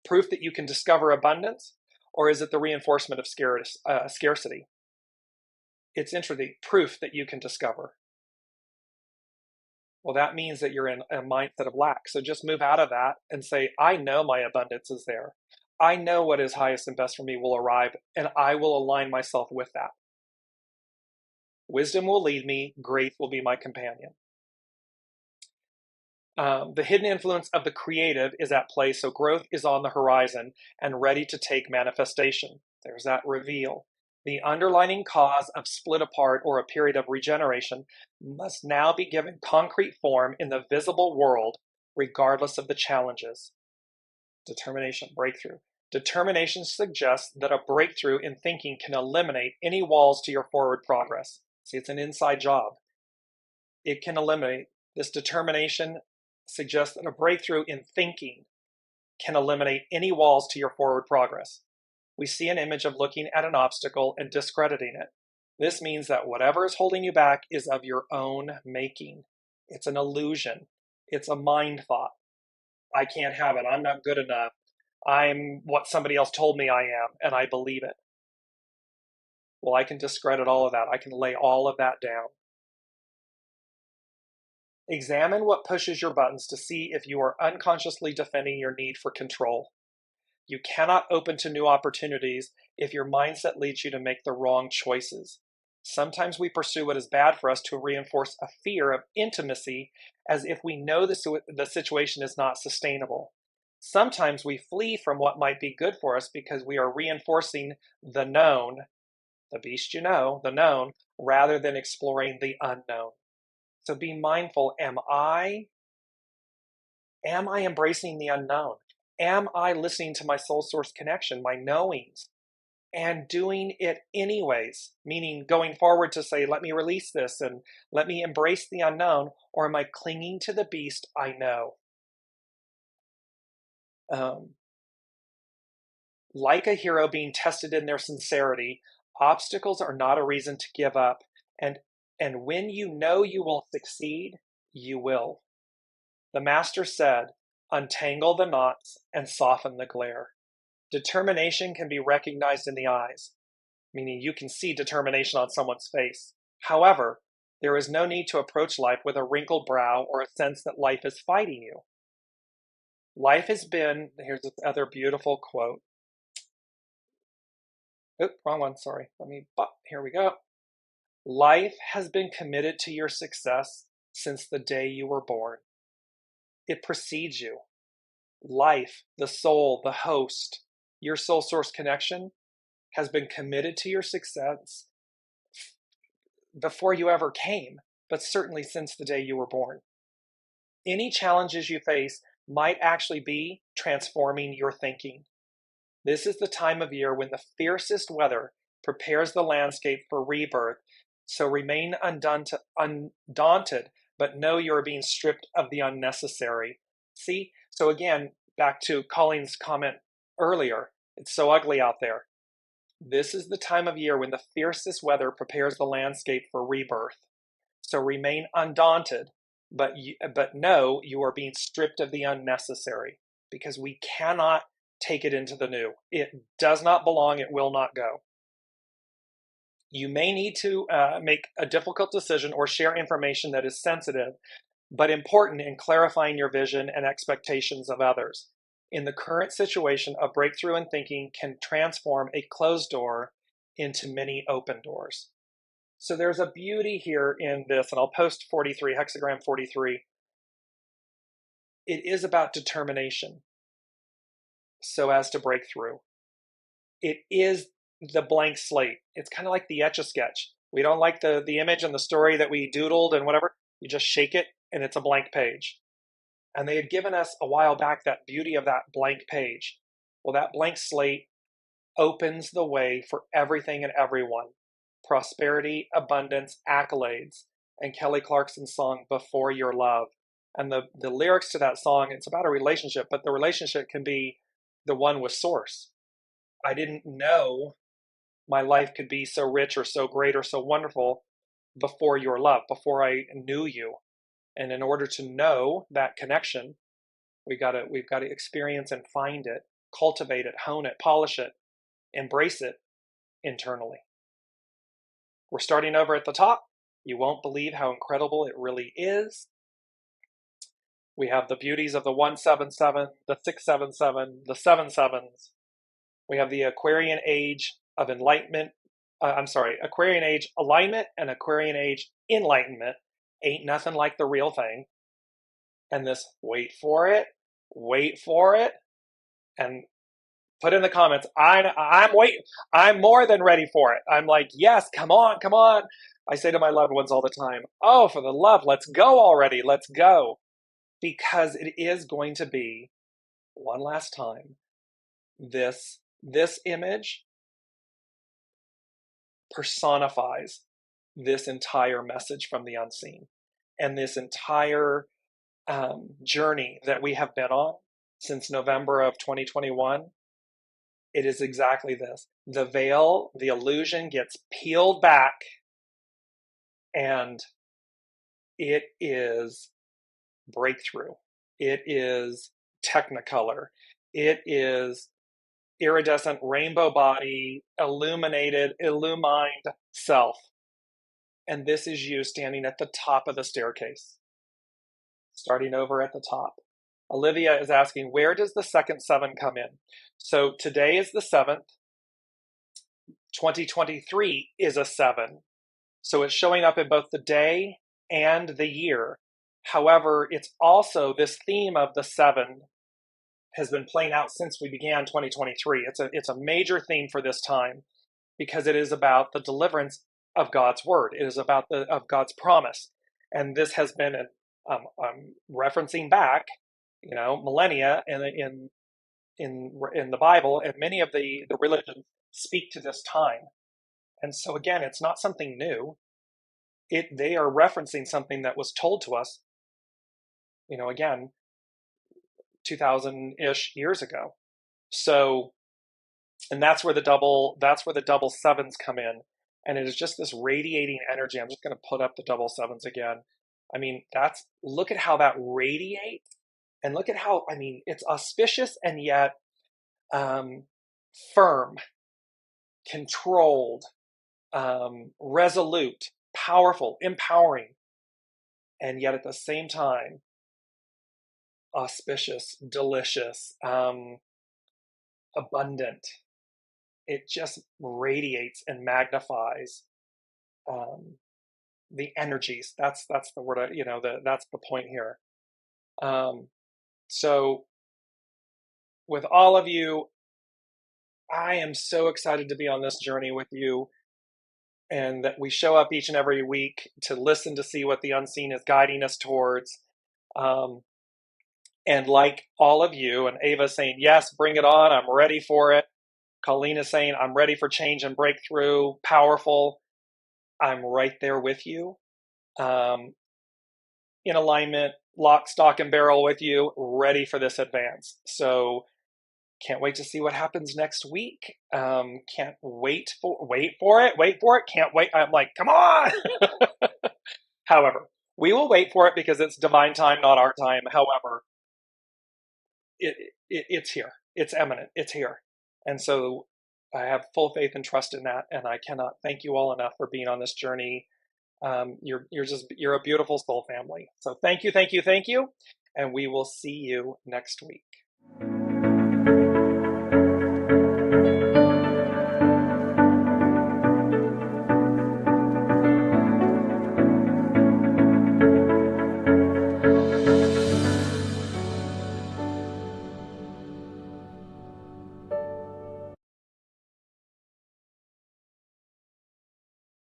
proof that you can discover abundance, or is it the reinforcement of scarcity? It's interesting, proof that you can discover. Well, that means that you're in a mindset of lack. So just move out of that and say, I know my abundance is there. I know what is highest and best for me will arrive, and I will align myself with that. Wisdom will lead me. Grace will be my companion. The hidden influence of the creative is at play, so growth is on the horizon and ready to take manifestation. There's that reveal. The underlying cause of split apart or a period of regeneration must now be given concrete form in the visible world, regardless of the challenges. Determination, breakthrough. Determination suggests that a breakthrough in thinking can eliminate any walls to your forward progress. See, it's an inside job. It can eliminate. This determination suggests that a breakthrough in thinking can eliminate any walls to your forward progress. We see an image of looking at an obstacle and discrediting it. This means that whatever is holding you back is of your own making. It's an illusion. It's a mind thought. I can't have it. I'm not good enough. I'm what somebody else told me I am, and I believe it. Well, I can discredit all of that. I can lay all of that down. Examine what pushes your buttons to see if you are unconsciously defending your need for control. You cannot open to new opportunities if your mindset leads you to make the wrong choices. Sometimes we pursue what is bad for us to reinforce a fear of intimacy as if we know the situation is not sustainable. Sometimes we flee from what might be good for us because we are reinforcing the known, the beast you know, the known, rather than exploring the unknown. So be mindful, am I embracing the unknown? Am I listening to my soul source connection, my knowings, and doing it anyways? Meaning going forward to say, let me release this and let me embrace the unknown, or am I clinging to the beast I know? Like a hero being tested in their sincerity, obstacles are not a reason to give up. And when you know you will succeed, you will. The master said, untangle the knots and soften the glare. Determination can be recognized in the eyes, meaning you can see determination on someone's face. However, there is no need to approach life with a wrinkled brow or a sense that life is fighting you. Life has been, here's this other beautiful quote. Oop, wrong one, sorry. Here we go. Life has been committed to your success since the day you were born. It precedes you. Life, the soul, the host, your soul source connection has been committed to your success before you ever came, but certainly since the day you were born. Any challenges you face might actually be transforming your thinking. This is the time of year when the fiercest weather prepares the landscape for rebirth. So remain undaunted, but know you are being stripped of the unnecessary. See? So again, back to Colleen's comment earlier, it's so ugly out there. This is the time of year when the fiercest weather prepares the landscape for rebirth. So remain undaunted, but know you are being stripped of the unnecessary, because we cannot take it into the new. It does not belong. It will not go. You may need to make a difficult decision or share information that is sensitive, but important in clarifying your vision and expectations of others. In the current situation, a breakthrough in thinking can transform a closed door into many open doors. So there's a beauty here in this, and I'll post 43, hexagram 43. It is about determination so as to break through. It is the blank slate. It's kind of like the Etch-a-Sketch. We don't like the image and the story that we doodled and whatever. You just shake it and it's a blank page. And they had given us a while back that beauty of that blank page. Well, that blank slate opens the way for everything and everyone. Prosperity, abundance, accolades, and Kelly Clarkson's song, Before Your Love. And the lyrics to that song, it's about a relationship, but the relationship can be the one with Source. I didn't know my life could be so rich or so great or so wonderful before your love, before I knew you. And in order to know that connection, we've got to experience and find it, cultivate it, hone it, polish it, embrace it internally. We're starting over at the top. You won't believe how incredible it really is. We have the beauties of the 177, the 677, the 77s. We have the Aquarian age of enlightenment. Aquarian age alignment and Aquarian age enlightenment. Ain't nothing like the real thing. And this, wait for it, and put in the comments, I'm waiting. I'm more than ready for it. I'm like, yes, come on. I say to my loved ones all the time, oh, for the love, let's go already. Let's go. Because it is going to be, one last time, this image personifies this entire message from the unseen and this entire journey that we have been on since November of 2021, it is exactly this. The veil, the illusion gets peeled back, and it is breakthrough. It is technicolor. It is iridescent rainbow body, illuminated, illumined self. And this is you standing at the top of the staircase, starting over at the top. Olivia is asking, where does the second 7 come in? So today is the 7th. 2023 is a 7. So it's showing up in both the day and the year. However, it's also this theme of the 7 has been playing out since we began 2023. It's a major theme for this time because it is about the deliverance of God's word. It is about of God's promise. And this has been referencing back, millennia in the Bible, and many of the religions speak to this time. And so again, it's not something new. They are referencing something that was told to us, again, 2000-ish years ago. So, and that's where the double 7s come in. And it is just this radiating energy. I'm just going to put up the double 7s again. I mean, look at how that radiates, and look at how, it's auspicious and yet firm, controlled, resolute, powerful, empowering, and yet at the same time, auspicious, delicious, abundant. It just radiates and magnifies the energies. That's the word. That's the point here. So, with all of you, I am so excited to be on this journey with you, and that we show up each and every week to listen to see what the unseen is guiding us towards. And like all of you, and Ava saying, yes, bring it on, I'm ready for it. Colleen is saying, I'm ready for change and breakthrough, powerful. I'm right there with you, in alignment, lock, stock, and barrel with you, ready for this advance. So can't wait to see what happens next week. Can't wait for it. Can't wait. I'm like, come on. However, we will wait for it because it's divine time, not our time. However, it's here. It's imminent. It's here. And so I have full faith and trust in that. And I cannot thank you all enough for being on this journey. You're a beautiful soul family. So thank you. And we will see you next week.